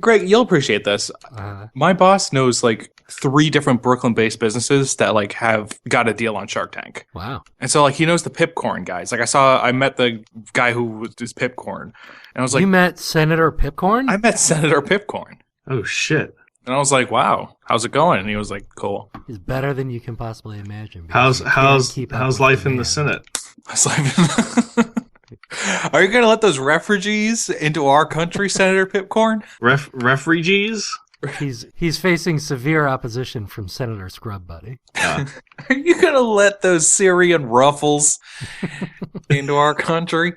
Greg, you'll appreciate this. My boss knows like 3 different Brooklyn-based businesses that like have got a deal on Shark Tank. Wow. And so like he knows the Pipcorn guys. Like I met the guy who was Pipcorn, and I was like, you met Senator Pipcorn? I met Senator Pipcorn. Oh shit. And I was like, wow, how's it going? And he was like, cool. He's better than you can possibly imagine. How's life in the Senate? How's life in Are you going to let those refugees into our country, Senator Pipcorn? Refugees? He's facing severe opposition from Senator Scrub Buddy. Are you going to let those Syrian ruffles into our country?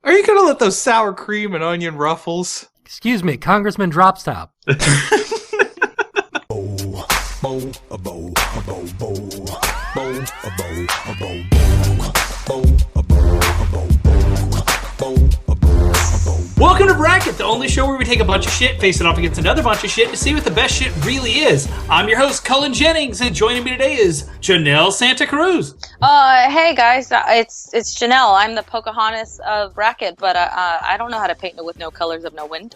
Are you going to let those sour cream and onion ruffles? Excuse me, Congressman Dropstop. Welcome to Bracket, the only show where we take a bunch of shit, face it off against another bunch of shit to see what the best shit really is. I'm your host, Cullen Jennings, and joining me today is Janel Santa Cruz. Hey guys, it's Janel. I'm the Pocahontas of Bracket, but I don't know how to paint with no colors of no wind.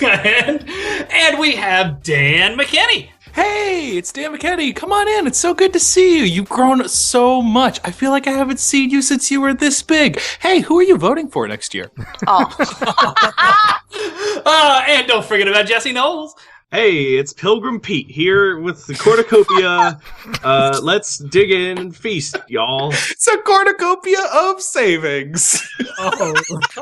and we have Dan McKinney. Hey, it's Dan McKinney. Come on in. It's so good to see you. You've grown so much. I feel like I haven't seen you since you were this big. Hey, who are you voting for next year? And don't forget about Jesse Knowles. Hey, it's Pilgrim Pete here with the cornucopia. Let's dig in and feast, y'all. It's a cornucopia of savings. Oh,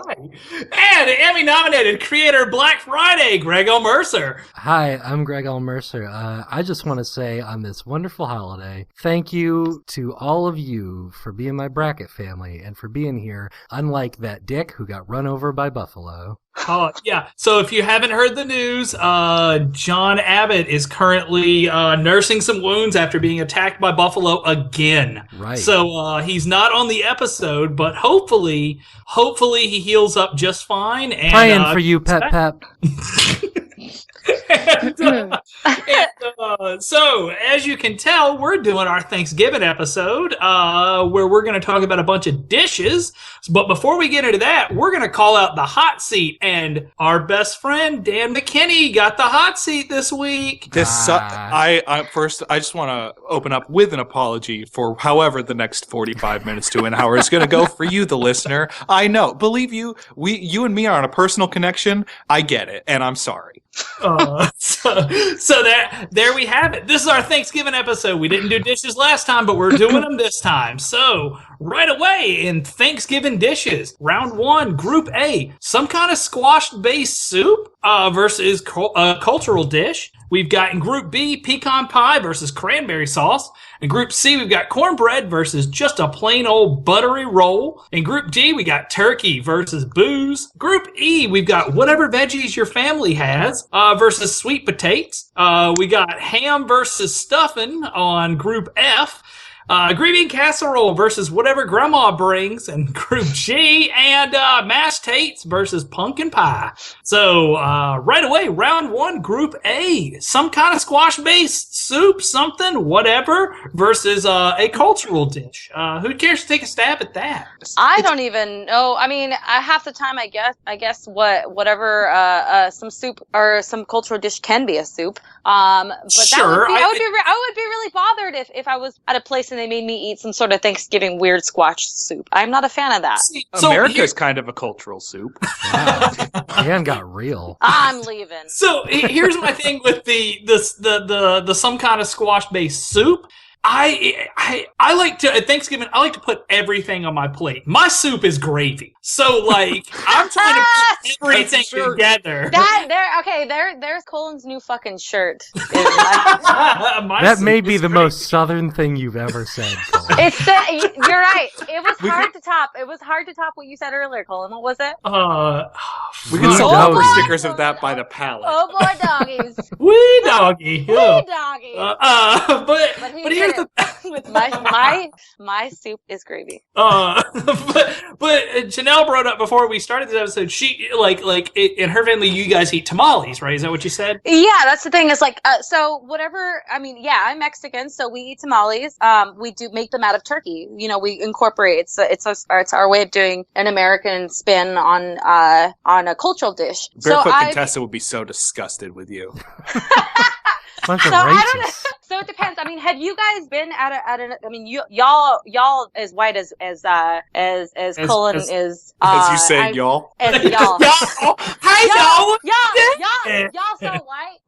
right. And Emmy-nominated creator of Black Friday, Greg L. Mercer. Hi, I'm Greg L. Mercer. I just want to say on this wonderful holiday, thank you to all of you for being my Bracket family and for being here, unlike that dick who got run over by Buffalo. Oh, yeah. So if you haven't heard the news, John Abbott is currently nursing some wounds after being attacked by Buffalo again. Right. So he's not on the episode, but hopefully he heals up just fine. And, praying for you, Pep. So, as you can tell, we're doing our Thanksgiving episode where we're going to talk about a bunch of dishes. But before we get into that, we're going to call out the hot seat. And our best friend, Dan McKinney, got the hot seat this week. I just want to open up with an apology for however the next 45 minutes to an hour is going to go for you, the listener. I know. Believe you, you and me are on a personal connection. I get it. And I'm sorry. So there we have it. This is our Thanksgiving episode. We didn't do dishes last time, but we're doing them this time. So right away in Thanksgiving dishes, round 1, Group A, some kind of squash-based soup versus cultural dish. We've got in Group B, pecan pie versus cranberry sauce. In Group C, we've got cornbread versus just a plain old buttery roll. In Group D, we got turkey versus booze. Group E, we've got whatever veggies your family has versus sweet potatoes. We got ham versus stuffing on Group F. Green bean casserole versus whatever grandma brings in Group G, and mashed tates versus pumpkin pie. So right away, round 1, Group A, some kind of squash-based soup, something, whatever, versus a cultural dish. Who cares to take a stab at that? I don't even know. I mean, half the time, I guess whatever some soup or some cultural dish can be a soup. But sure, I would be really bothered if I was at a place and they made me eat some sort of Thanksgiving weird squash soup. I'm not a fan of that. See, America's kind of a cultural soup. Wow. Dan got real. I'm leaving. So here's my thing with the some kind of squash based soup. I like to at Thanksgiving. I like to put everything on my plate. My soup is gravy, so like I'm trying to put everything together. There's Cullen's new fucking shirt. That may be the most southern thing you've ever said, Cullen. You're right. It was hard to top. It was hard to top what you said earlier, Cullen. What was it? We can sell bumper stickers of that by the pallet. Oh boy, doggies. Wee doggy. Wee doggy. But here's with my soup is gravy. But But Janelle brought up before we started this episode, she in her family, you guys eat tamales, right? Is that what you said? Yeah, that's the thing. Is like, so whatever. I mean, yeah, I'm Mexican, so we eat tamales. We do make them out of turkey. You know, we incorporate. It's our way of doing an American spin on a cultural dish. Barefoot Contessa would be so disgusted with you. Bunch of So I don't know. racists. So it depends. I mean, have you guys been at a? I mean, y'all as white as Cullen is. As you say, y'all. As y'all. Hi, Y'all so white.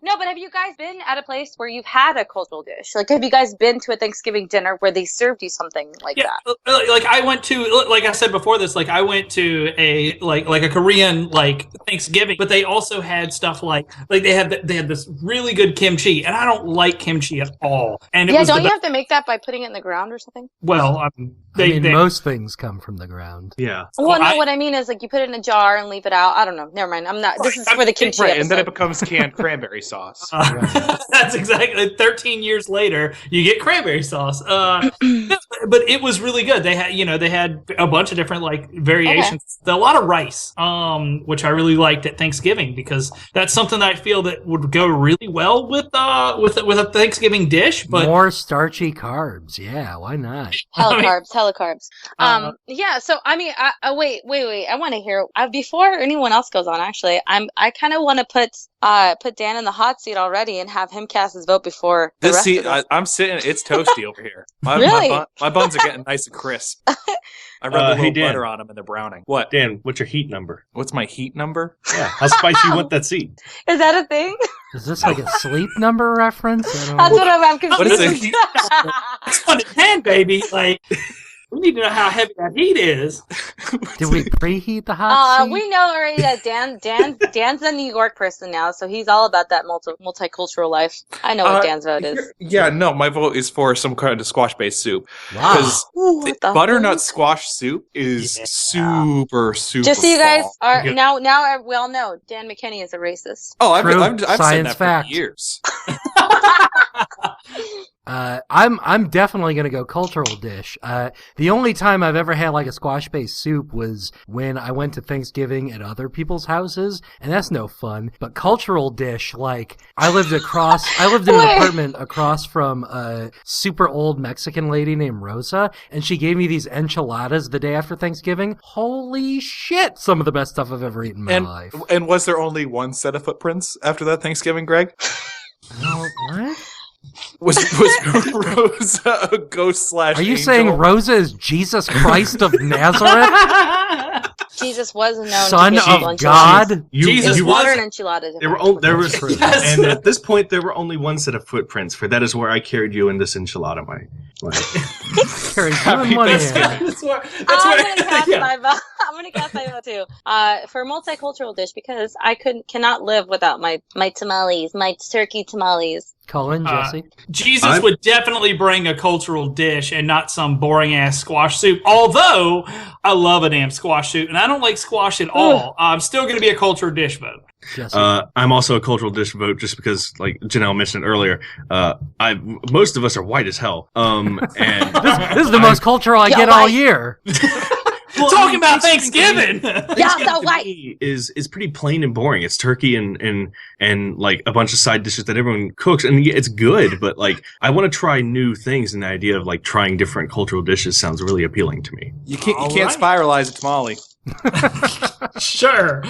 No, but have you guys been at a place where you've had a cultural dish? Like, have you guys been to a Thanksgiving dinner where they served you something like that? Like I went to, like I said before this, like I went to a like a Korean like Thanksgiving, but they also had stuff like they had this really good kimchi, and I don't like kimchi at all. And it was don't you have to make that by putting it in the ground or something? Well, most things come from the ground. Yeah. Well, no, what I mean is, like, you put it in a jar and leave it out. I don't know. Never mind. I'm not. This is for the kimchi Right, episode. and then it becomes canned cranberry sauce. That's exactly 13 years later, you get cranberry sauce. But it was really good. They had a bunch of different like variations. Okay. A lot of rice, which I really liked at Thanksgiving because that's something that I feel that would go really well with a Thanksgiving dish. But more starchy carbs. Yeah, why not? Hella carbs. Yeah. So I mean, wait. I want to hear before anyone else goes on. Actually, I kind of want to put Dan in the hot seat already and have him cast his vote before the rest of us. I'm sitting. It's toasty over here. Really? My buns are getting nice and crisp. I rub a little butter on them and they're browning. What? Dan, what's your heat number? What's my heat number? Yeah. How spicy you want that seat? Is that a thing? Is this like a sleep number reference? That's what I'm confused. What is a heat? It's on the 10, baby. Like, we need to know how heavy that heat is. Did we preheat the hot seat? We know already that Dan's a New York person now, so he's all about that multicultural life. I know what Dan's vote is. Yeah, no, my vote is for some kind of squash-based soup. Wow. Because butternut squash soup is super Just so you guys are now we all know Dan McKinney is a racist. Oh, I've said that fact. for years. I'm definitely gonna go cultural dish. The only time I've ever had like a squash-based soup was when I went to Thanksgiving at other people's houses, and that's no fun. But cultural dish, like I lived in an apartment across from a super old Mexican lady named Rosa, and she gave me these enchiladas the day after Thanksgiving. Holy shit! Some of the best stuff I've ever eaten in my life. And was there only one set of footprints after that Thanksgiving, Greg? What? Was Rosa a ghost / Are you angel? saying Rosa is Jesus Christ of Nazareth? Jesus was known Son to give of God? Jesus was was an enchilada. There was, Yes. and at this point, there were only one set of footprints. For that is where I carried you in this enchilada. Carry you in one hand. That's where, I'm gonna cast yeah. my vote. I'm gonna cast my vote too. For multicultural dish because I cannot live without my tamales, my turkey tamales. Cullen, Jesse. Jesus would definitely bring a cultural dish and not some boring ass squash soup. Although I love a damn squash soup, and I don't like squash at all. I'm still going to be a cultural dish vote. Jesse. I'm also a cultural dish vote just because, like Janelle mentioned earlier, most of us are white as hell. And this is the most cultural I get all year. Well, talking about Thanksgiving. Yeah, so white is pretty plain and boring. It's turkey and like a bunch of side dishes that everyone cooks, and yeah, it's good. But like, I want to try new things, and the idea of like trying different cultural dishes sounds really appealing to me. You can't spiralize a tamale. Sure.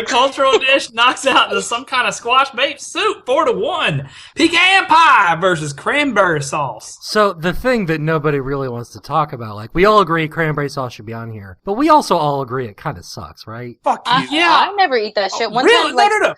Cultural dish knocks out into some kind of squash-based soup 4-1. Pecan pie versus cranberry sauce. So the thing that nobody really wants to talk about, like we all agree cranberry sauce should be on here, but we also all agree it kind of sucks, right? Fuck you. Yeah. I never eat that shit. One Really? time, like, No.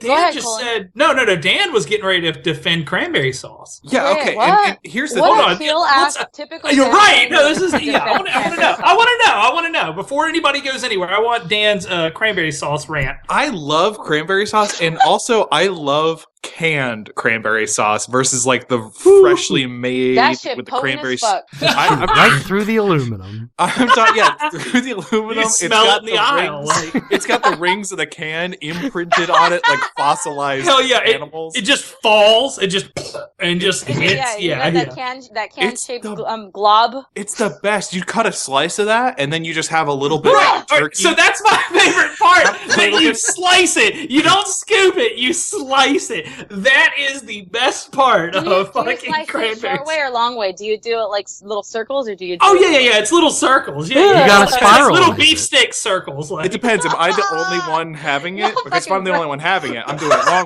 Dan ahead, just Cullen. said no. Dan was getting ready to defend cranberry sauce. Yeah, Wait, okay. what? And here's the What thing. a Hold on. heel Let's- ass typical. You're Dan right. No, this is defense I want to know. cranberry I want to know before anybody goes anywhere. I want Dan's cranberry sauce rant. I love cranberry sauce, and also I love canned cranberry sauce versus like the freshly made That shit with the potent cranberry as fuck. Right through the aluminum. I'm talking, yeah, through the aluminum. You smell it in the aisle. Rings, it's got the rings of the can imprinted on it like fossilized Hell yeah! animals. It just falls. It just hits. You got that can It's shaped the- glob. It's the best. You cut a slice of that, and then you just have a little bit of turkey. So that's my favorite part. That you slice it. You don't scoop it. You slice it. That is the best part Do you of slice fucking it cranberries. short way or long way? Do you do it like little circles or do you? Do Oh it yeah. It's little circles. Yeah, You gotta It's spiral little it. beef stick circles. Like. It depends. Am I the only one having it? Because if I'm the only one having it, I'm doing it wrong.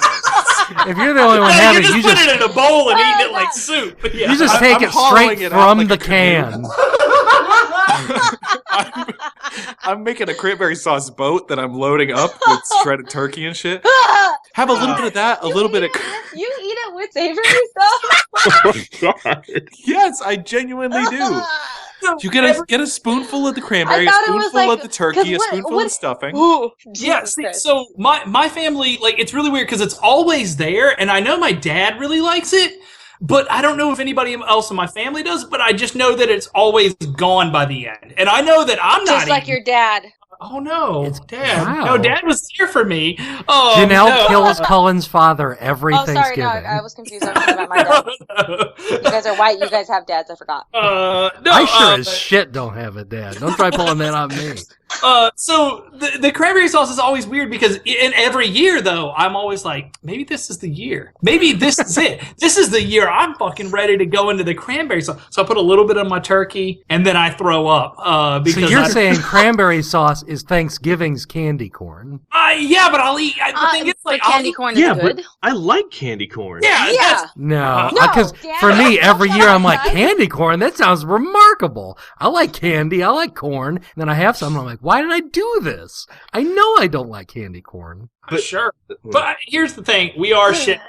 If you're the only one No, having you it, just put it in a bowl and eat it like soup. Yeah. you just I'm- take I'm it hollowing straight it out from like the a canoe. can. I'm making a cranberry sauce boat that I'm loading up with shredded turkey and shit. Have a little bit of that, a little bit of. You eat it with savory stuff. Oh, God. Yes, I genuinely do. You get a spoonful of the cranberry, a I thought it was spoonful like- of the turkey, a 'cause spoonful what- of stuffing. Ooh, Yeah, Jesus see, Christ. so my family, like, it's really weird because it's always there, and I know my dad really likes it, but I don't know if anybody else in my family does, but I just know that it's always gone by the end. And I know that I'm not Just like eating- your dad. Oh, no, It's- Dad. wow. No, Dad was there for me. Oh, Janelle no. kills Cullen's father every Oh, sorry, Thanksgiving. no, I was confused. I was thinking about my dad. You guys are white. You guys have dads. I forgot. No, I sure as shit don't have a dad. Don't try pulling that on me. So the cranberry sauce is always weird because in every year though, I'm always like, maybe this is the year. Maybe this is it. This is the year I'm fucking ready to go into the cranberry sauce. So I put a little bit on my turkey and then I throw up. So Because you're saying cranberry sauce is Thanksgiving's candy corn? yeah, but I'll eat. The thing is, like, but candy I'll eat, corn is Yeah, good. but I like candy corn. yeah, Yeah. that's- No, No, because Dan, for me, don't every tell year us, I'm like, guys. candy corn? That sounds remarkable. I like candy. I like corn. And then I have some, and I'm like, why did I do this? I know I don't like candy corn. sure. But here's the thing: we are shit.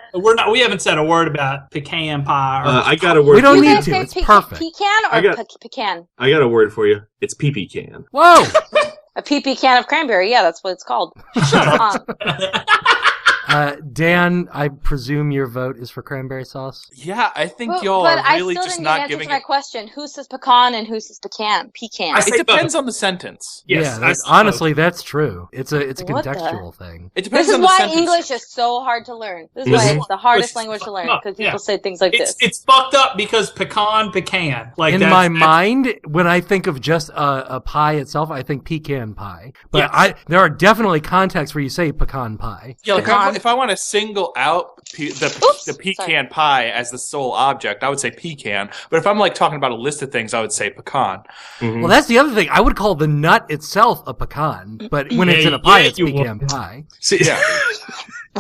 We haven't said a word about pecan pie. Or, I got a word. We don't You need guys to. say It's perfect. pecan I or got- pecan? I got a word for you. It's pee-pee can. Whoa! A PP can of cranberry. Yeah, that's what it's called. Dan, I presume your vote is for cranberry sauce? Yeah, I think But y'all I are really still just didn't get not an answer giving to my it. question. Who says pecan and who says pecan? Pecan. I It say depends on the sentence. Yes, yeah, I that's, suppose. honestly, that's true. It's a What the- contextual thing. It depends This is on the why sentence. English is so hard to learn. This is Mhm. why it's the hardest It's language to fucked learn up, because yeah. people say things like this. It's fucked up because pecan. Like In my mind, when I think of just a pie itself, I think pecan pie. But Yes. there are definitely contexts where you say pecan pie. Yeah, like Pecan. if I want to single out Oops, the pecan pie as the sole object, I would say pecan. But if I'm like talking about a list of things, I would say pecan. Mhm. Well, that's the other thing. I would call the nut itself a pecan, but when it's Yeah, in a pie, yeah, it's you pecan would. pie. See, Yeah.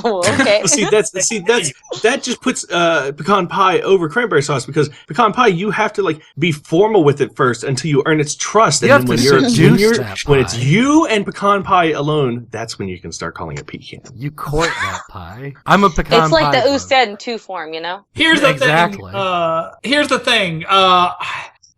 Oh, okay. that just puts pecan pie over cranberry sauce because pecan pie you have to like be formal with it first until you earn its trust, You and have then to seduce that when it's pie. you and pecan pie alone, that's when you can start calling it pecan. You court that pie. I'm a pecan It's like pie the vote. Usted in 2 form, you know? Here's the Exactly. thing. Here's the thing.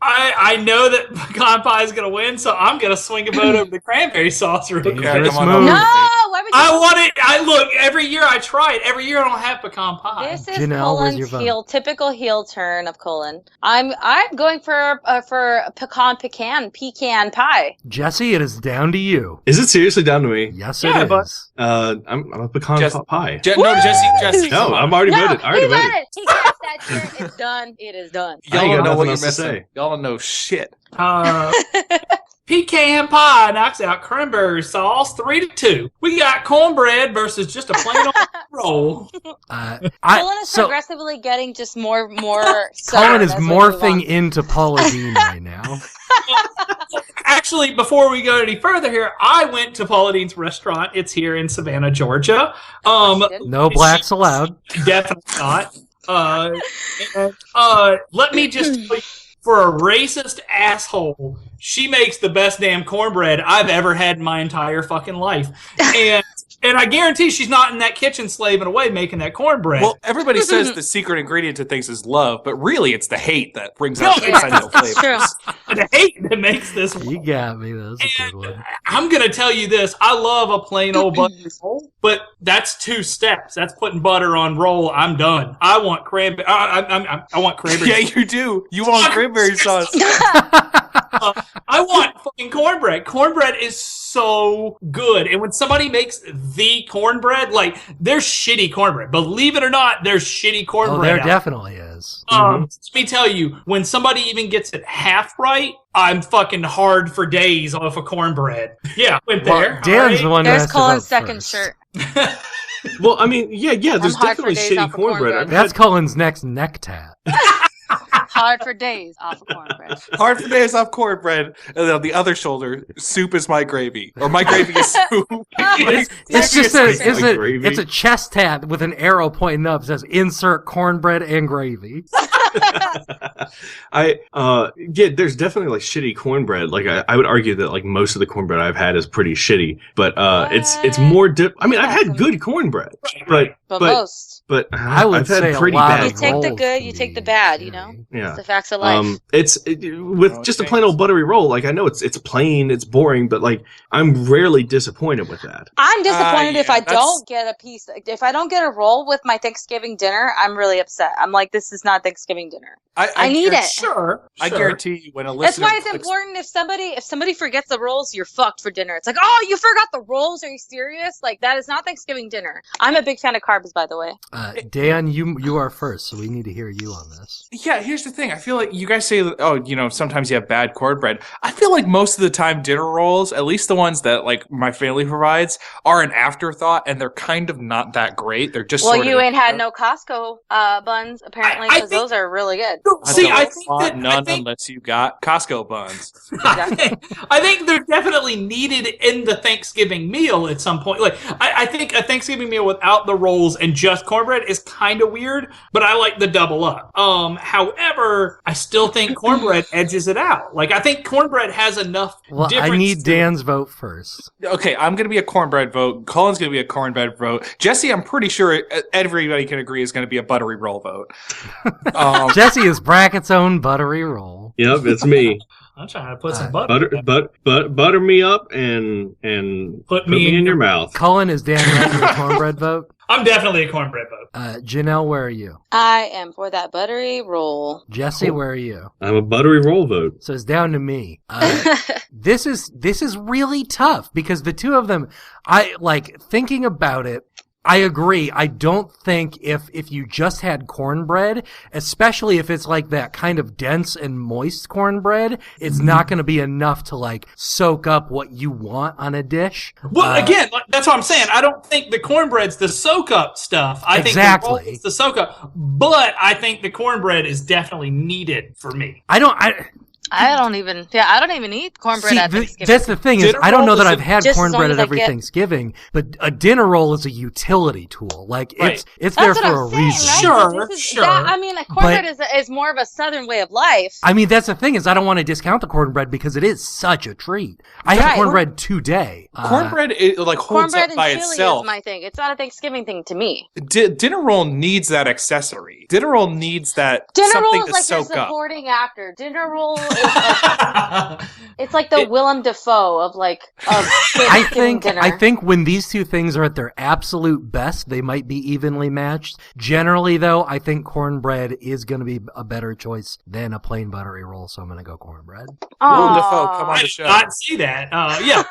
I know that pecan pie is gonna win, so I'm gonna swing a vote over the cranberry sauce real quick. Dangerous come on move. over. No! Why would you I want it. I look every year. I try it. Every year I don't have pecan pie. This is Janelle, where's your Cullen's vote? typical heel turn of Cullen. I'm going for pecan pie. Jesse, it is down to you. Is it seriously down to me? Yes, Yeah, it is. but- I'm a pecan Just- pie. No, Jesse. No, come on. I'm already No, voted. I already he voted. voted. He cast that shit. It's done. It is done. I Y'all ain't don't got know what nothing you're else to missing. say. Y'all don't know shit. Pecan pie knocks out cranberry sauce 3-2. We got cornbread versus just a plain old roll. Cullen is So progressively getting just more Cullen southern is as we move morphing on. into Paula Dean right now. Actually, before we go any further here, I went to Paula Dean's restaurant. It's here in Savannah, Georgia. No blacks allowed. Definitely not. Let me just tell you, for a racist asshole, she makes the best damn cornbread I've ever had in my entire fucking life. And And I guarantee she's not in that kitchen slaving away making that cornbread. Well, everybody says the secret ingredient to things is love, but really it's the hate that brings out the essential It's true. flavors. The hate that makes this You got me. That was a good one. I'm going to tell you this. I love a plain old butter roll, but that's 2 steps. That's putting butter on roll. I'm done. I want cranberry. I want cranberry. Yeah, you do. You want cranberry sauce. I want fucking cornbread. Cornbread is so good. And when somebody makes the cornbread, like, there's shitty cornbread. Believe it or not, there's shitty cornbread. Oh, there out definitely is. Let me tell you, when somebody even gets it half right, I'm fucking hard for days off of cornbread. Yeah, went there. Well, Dan's the one who There's has to Cullen's vote second first. shirt. Well, I mean, yeah, there's hard for definitely days shitty off of cornbread. cornbread. That's Cullen's next neck tat. Hard for days off of cornbread. Hard for days off cornbread, and then on the other shoulder, soup is my gravy, or my gravy is soup. It's just gravy. it's a chest tat with an arrow pointing up. It says insert cornbread and gravy. There's definitely like shitty cornbread. Like I would argue that like most of the cornbread I've had is pretty shitty, but it's more I mean, I've had good cornbred, but most. But I would I've had say pretty a lot bad. You of take the rolls good, can you take the be bad, you know? shitty. Yeah. It's the facts of life. With just a plain old buttery roll. Like I know it's plain, it's boring, but like I'm rarely disappointed with that. I'm disappointed if I that's- don't get a piece. If I don't get a roll with my Thanksgiving dinner, I'm really upset. I'm like, this is not Thanksgiving dinner. I need it. Sure. I guarantee you, when a That's listener why it's clicks- important. If somebody forgets the rolls, you're fucked for dinner. It's like, oh, you forgot the rolls? Are you serious? Like that is not Thanksgiving dinner. I'm a big fan of carbs, by the way. Dan, you are first, so we need to hear you on this. Yeah, here's the thing. I feel like you guys say, oh, sometimes you have bad cornbread. I feel like most of the time dinner rolls, at least the ones that like my family provides, are an afterthought, and they're kind of not that great. They're just Well, sort you of, ain't had no Costco buns apparently, I because think- those are really good. See, I think want that none unless you got Costco buns. I think they're definitely needed in the Thanksgiving meal at some point. Like, I think a Thanksgiving meal without the rolls and just cornbread is kind of weird, but I like the double up. However, I still think cornbread edges it out. Like, I think cornbread has enough Well, difference. I need to it. Dan's vote first. Okay, I'm going to be a cornbread vote. Cullen's going to be a cornbread vote. Jesse, I'm pretty sure everybody can agree is going to be a buttery roll vote. Jesse is Bracket's own buttery roll. Yep, it's me. I'm trying to put some butter. Butter me up and put me in your mouth. Cullen, is Dan ready for a cornbread vote? I'm definitely a cornbread vote. Janelle, where are you? I am for that buttery roll. Jesse, where are you? I'm a buttery roll vote. So it's down to me. This is really tough because the two of them, I like thinking about it. I agree. I don't think if you just had cornbread, especially if it's like that kind of dense and moist cornbread, it's not going to be enough to like soak up what you want on a dish. Well, again, that's what I'm saying. I don't think the cornbread's the soak up stuff. I think the Exactly. roll is the soak up, but I think the cornbread is definitely needed for me. I don't even eat cornbread See, at Thanksgiving. that's the thing is, Dinner I don't know roll that is I've had just as long cornbread as at I every get- Thanksgiving, but a dinner roll is a utility tool. Like Right. it's there That's for what a I'm saying, reason. right? Sure, This is- sure. I mean, cornbread is more of a southern way of life. I mean, that's the thing is, I don't want to discount the cornbread because it is such a treat. I had Right. cornbread today. Cornbread it, like holds Cornbread up and by chili itself. is my thing. It's not a Thanksgiving thing to me. Dinner roll needs that accessory. Dinner roll needs that Dinner something roll is to like your soak up. supporting actor. Dinner roll is like, it's like the Willem Dafoe of Thanksgiving dinner. I think when these two things are at their absolute best, they might be evenly matched. Generally, though, I think cornbread is going to be a better choice than a plain buttery roll, so I'm going to go cornbread. Willem Aw. Dafoe, come on I the did show. not see that. Yeah.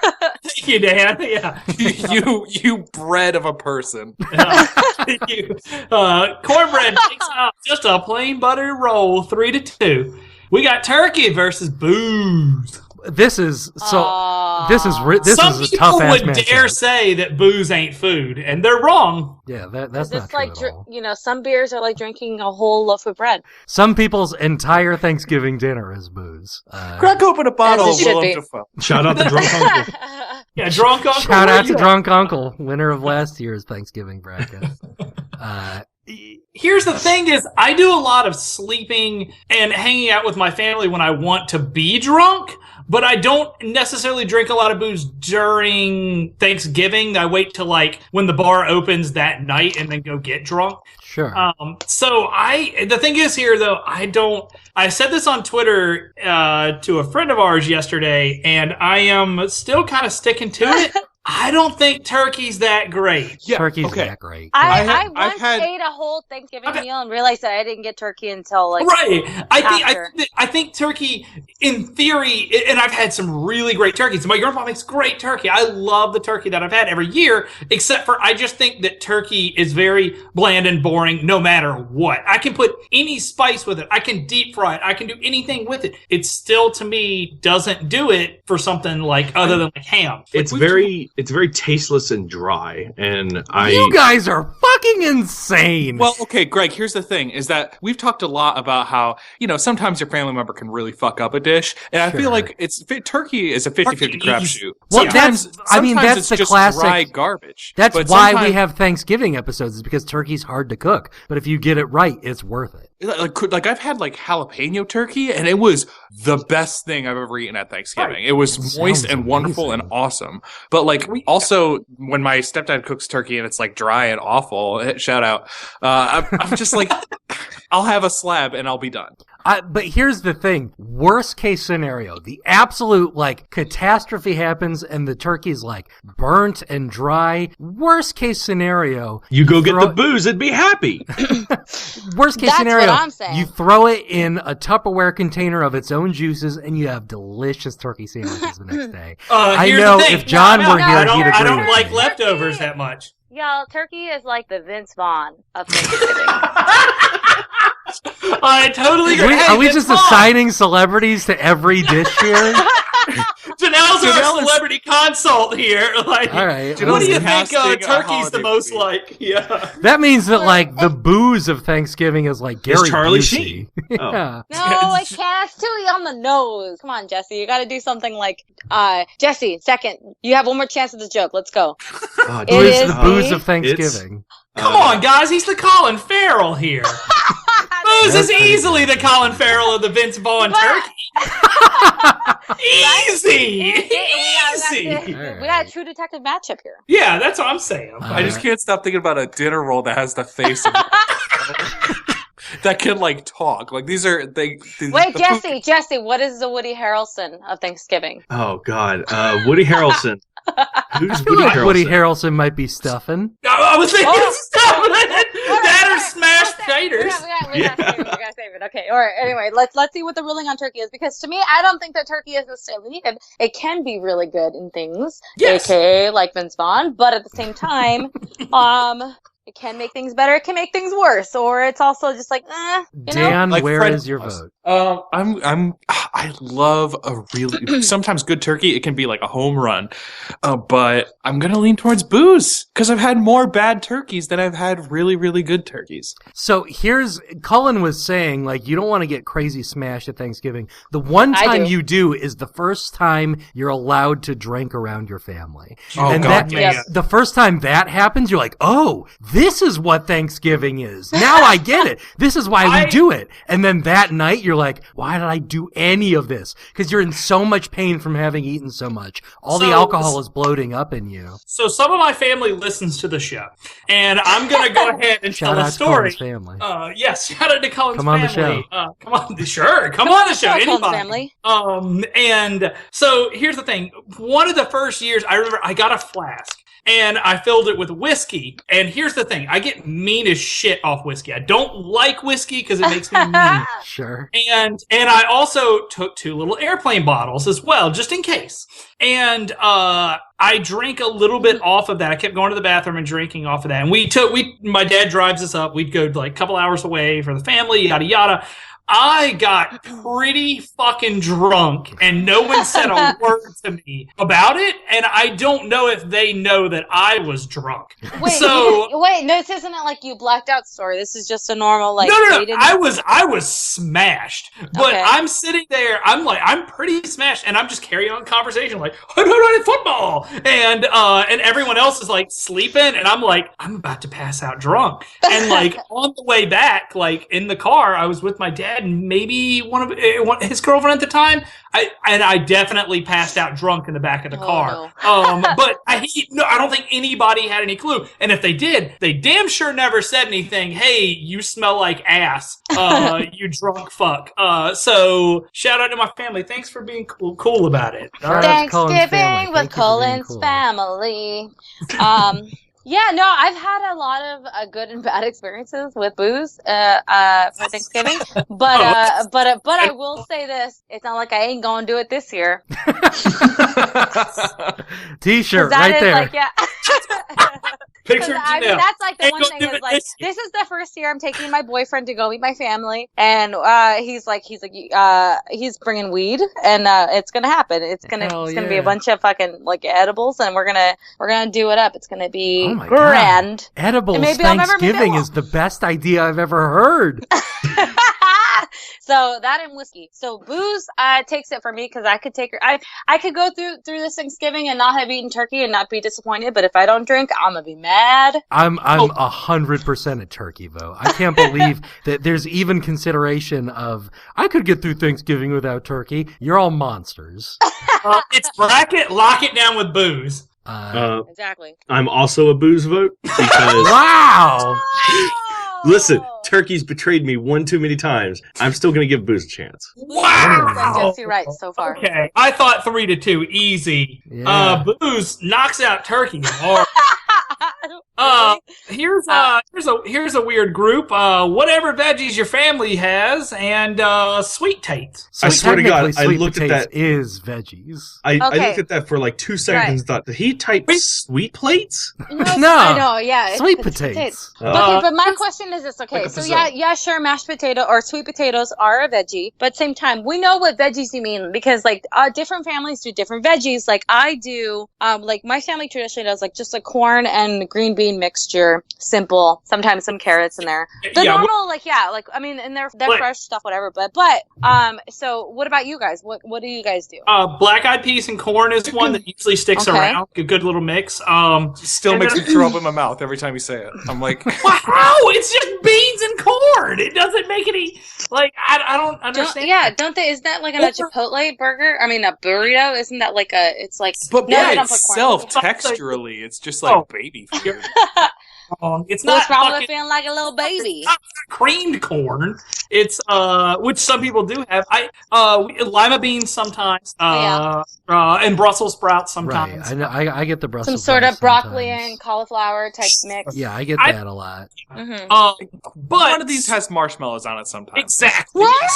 Thank you, Dan. Yeah. you bread of a person. Thank you. Cornbread takes out just a plain buttery roll, 3-2. We got turkey versus booze. This is Aw. this is Some a people tough ass would dare say that booze ain't food, and they're wrong. Yeah, that's It's not like true at all. some beers are like drinking a whole loaf of bread. Some people's entire Thanksgiving dinner is booze. Crack open a bottle As of it should Willem be. Dafoe. Shout out the drunk uncle. Yeah, drunk uncle. Shout where out to you at? Drunk Uncle, winner of last year's Thanksgiving bracket. Here's the thing is, I do a lot of sleeping and hanging out with my family when I want to be drunk, but I don't necessarily drink a lot of booze during Thanksgiving. I wait till like when the bar opens that night and then go get drunk. Sure. So the thing is here though, I said this on Twitter to a friend of ours yesterday, and I am still kind of sticking to it. I don't think turkey's that great. Yeah, Turkey's okay. that great. I once ate a whole Thanksgiving meal and realized that I didn't get turkey until like Right. after. I think turkey, in theory, and I've had some really great turkeys. My grandpa makes great turkey. I love the turkey that I've had every year, except for I just think that turkey is very bland and boring no matter what. I can put any spice with it. I can deep fry it. I can do anything with it. It still, to me, doesn't do it for something like other than like ham. It's very tasteless and dry, and You guys are fucking insane. Well, okay, Greg, here's the thing, is that we've talked a lot about how, sometimes your family member can really fuck up a dish, and I feel like turkey is a 50-50 crapshoot. Well, that's it's the just classic dry garbage. That's But why we sometimes- have Thanksgiving episodes, is because turkey's hard to cook. But if you get it right, it's worth it. Like I've had like jalapeno turkey, and it was the best thing I've ever eaten at Thanksgiving. It was moist sounds and wonderful amazing. and awesome. But like also when my stepdad cooks turkey and it's like dry and awful, shout out. I'm just like, I'll have a slab and I'll be done. But here's the thing. Worst case scenario. The absolute, catastrophe happens and the turkey's, burnt and dry. Worst case scenario. you go get the booze and be happy. Worst case That's scenario. what I'm saying. You throw it in a Tupperware container of its own juices and you have delicious turkey sandwiches the next day. I Here's know the thing. if John were here, I he'd agree I don't with like me. leftovers that much. Y'all, turkey is like the Vince Vaughn of Thanksgiving. I totally agree. Are we just assigning celebrities to every dish here? Janelle's our Janelle is- celebrity consult here. All right. What do you think casting a turkey's the holiday most movie. like? Yeah. That means that the booze of Thanksgiving is like Gary Charlie Busey. Sheen. Oh. Yeah. No, it can't. It's too on the nose. Come on, Jesse. You got to do something like, Jesse, second. You have one more chance at the joke. Let's go. Oh, It Who is is the booze the- of Thanksgiving? Come on, guys. He's the Colin Farrell here. Booze is easily the Colin Farrell of the Vince Vaughn turkey. Easy. Easy. We got a true detective matchup here. Yeah, that's what I'm saying. I just can't stop thinking about a dinner roll that has the face of that can talk. Like these are Wait, Jesse, what is the Woody Harrelson of Thanksgiving? Oh God, Woody Harrelson. Who's I feel Woody like Harrelson? Woody Harrelson might be stuffing. I was thinking stuff that or Alright, smashed we taters. gotta save it. Okay, all right. Anyway, let's see what the ruling on turkey is, because to me, I don't think that turkey is necessarily needed. It can be really good in things, Yes. aka like Vince Vaughn, but at the same time, it can make things better. It can make things worse, or it's also just Dan, Like where Fred is your Claus. vote? I love a really sometimes good turkey. It can be like a home run, but I'm gonna lean towards booze because I've had more bad turkeys than I've had really, really good turkeys. So Cullen was saying, you don't want to get crazy smashed at Thanksgiving. The one I time do. you do is the first time you're allowed to drink around your family. Oh, and God, yes. the first time that happens, you're like, oh, this is what Thanksgiving is. Now I get it. This is why we do it. And then that night, you're like, why did I do any of this? Because you're in so much pain from having eaten so much. All the So- alcohol is bloating up in you. So some of my family listens to the show, and I'm gonna go ahead and Shout tell a out to story. Cullen's family. Yes, shout out to Cullen's Come on the family. show. Come on the show. Cullen's Anybody. family. And so here's the thing. One of the first years, I remember I got a flask. And I filled it with whiskey. And here's the thing. I get mean as shit off whiskey. I don't like whiskey because it makes me mean. Sure. And I also took 2 little airplane bottles as well, just in case. And I drank a little bit off of that. I kept going to the bathroom and drinking off of that. And my dad drives us up. We'd go a couple hours away for the family, yada yada. I got pretty fucking drunk, and no one said a word to me about it, and I don't know if they know that I was drunk. Wait, no, this isn't like you blacked out story. This is just a normal No. dated- I was smashed, but Okay. I'm sitting there. I'm pretty smashed, and I'm just carrying on conversation like football, and everyone else is sleeping, and I'm about to pass out drunk, and on the way back, in the car, I was with my dad. dad, and maybe his girlfriend at the time. I definitely passed out drunk in the back of the car. No. But I don't think anybody had any clue. And if they did, they damn sure never said anything. Hey, you smell like ass. You drunk fuck. So shout out to my family. Thanks for being cool about it. Thanksgiving with Cullen's family. Yeah, no, I've had a lot of good and bad experiences with booze for Thanksgiving, but I will say this: it's not like I ain't gonna do it this year. T-shirt right there. Like, yeah. Picture I mean, that's like the one thing is like this is the first year I'm taking my boyfriend to go meet my family, and he's bringing weed, and it's gonna happen. It's gonna be a bunch of fucking like edibles, and we're gonna do it up. It's gonna be grand. God. Edibles Thanksgiving is the best idea I've ever heard. So that and whiskey. So booze takes it for me because I could I could go through this Thanksgiving and not have eaten turkey and not be disappointed. But if I don't drink, I'm gonna be mad. I'm 100% a turkey vote. I can't believe that there's even consideration of I could get through Thanksgiving without turkey. You're all monsters. It's bracket. Lock it down with booze. Exactly. I'm also a booze vote because wow. Listen, turkey's betrayed me one too many times. I'm still going to give booze a chance. Wow! Yes, you're right so far. Okay, I thought 3-2, easy. Yeah. Booze knocks out turkey hard. Here's a weird group. Whatever veggies your family has, and sweet tates. So I swear to God, I sweet looked at potatoes that. Is veggies. I looked at that for like 2 seconds and thought, did he type sweet plates? No, I know, yeah. Sweet potatoes. Okay, but my question is this, okay, so sure, mashed potato or sweet potatoes are a veggie, but at the same time, we know what veggies you mean, because like different families do different veggies. Like I do, like my family traditionally does like just a corn and green bean mixture, simple, sometimes some carrots in there. The normal, I mean, and they're fresh stuff, whatever, but so what about you guys? What do you guys do? Black-eyed peas and corn is one that usually sticks around. A good little mix. Still makes me throw up in my mouth every time you say it. I'm like, wow, it's just beans and corn. It doesn't make any, like, I don't understand. Don't they, is that like a Chipotle burger? I mean, a burrito? Isn't that like it's like... But by itself, texturally, it's just like baby food. It's not wrong with feeling like a little baby. It's not creamed corn. It's which some people do have. Lima beans sometimes. And Brussels sprouts sometimes. Right. I get the Brussels. Some sort of broccoli and cauliflower type mix. Yeah, I get that a lot. Mm-hmm. But one of these has marshmallows on it sometimes. Exactly. What?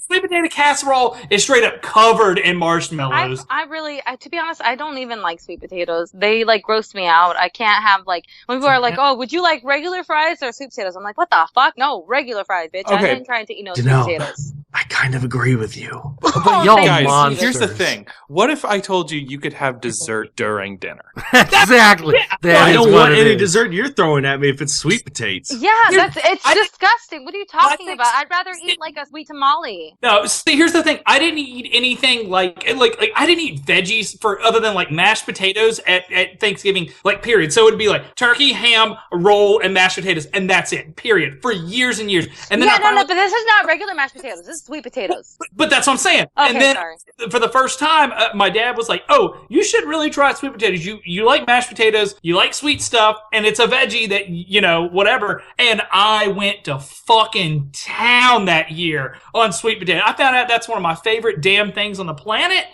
Sweet potato casserole is straight up covered in marshmallows. I really, to be honest, I don't even like sweet potatoes. They like gross me out. I can't have like when people are like, "Oh, would you like regular fries or sweet potatoes?" I'm like, "What the fuck? No, regular fries, bitch. Okay. I ain't trying to eat no sweet potatoes." I kind of agree with you. But y'all Guys, monsters. here's the thing. What if I told you could have dessert during dinner? Exactly. I don't want any dessert you're throwing at me if it's sweet potatoes. Yeah, it's disgusting. What are you talking about? I'd rather eat like a sweet tamale. No, see, here's the thing. I didn't eat anything like I didn't eat veggies for other than like mashed potatoes at Thanksgiving, like period. So it would be like turkey, ham, roll, and mashed potatoes, and that's it. Period. For years and years. And then but this is not regular mashed potatoes. This is sweet potatoes. But that's what I'm saying. Okay, and then sorry. for the first time, my dad was like, "Oh, you should really try sweet potatoes. You like mashed potatoes, you like sweet stuff, and it's a veggie that whatever." And I went to fucking town that year on sweet potato. I found out that's one of my favorite damn things on the planet.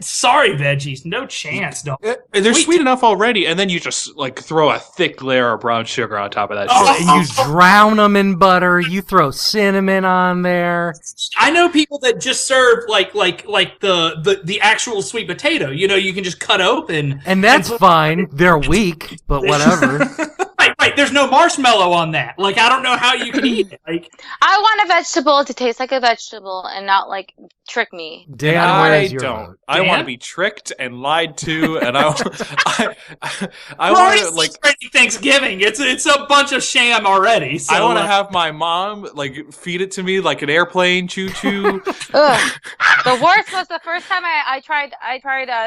Sorry, veggies, no chance. No, they're sweet enough already, and then you just like throw a thick layer of brown sugar on top of that. And you drown them in butter. You throw cinnamon on there. I know people that just serve like the actual sweet potato. You can just cut open, and that's fine. They're weak, but whatever. Right. There's no marshmallow on that. Like, I don't know how you can eat it. Like, I want a vegetable to taste like a vegetable and not like trick me. Dan, I where's your don't. vote? I want to be tricked and lied to, and I want to like Thanksgiving. It's a bunch of sham already. So I want to have my mom like feed it to me like an airplane, choo choo. The worst was the first time I tried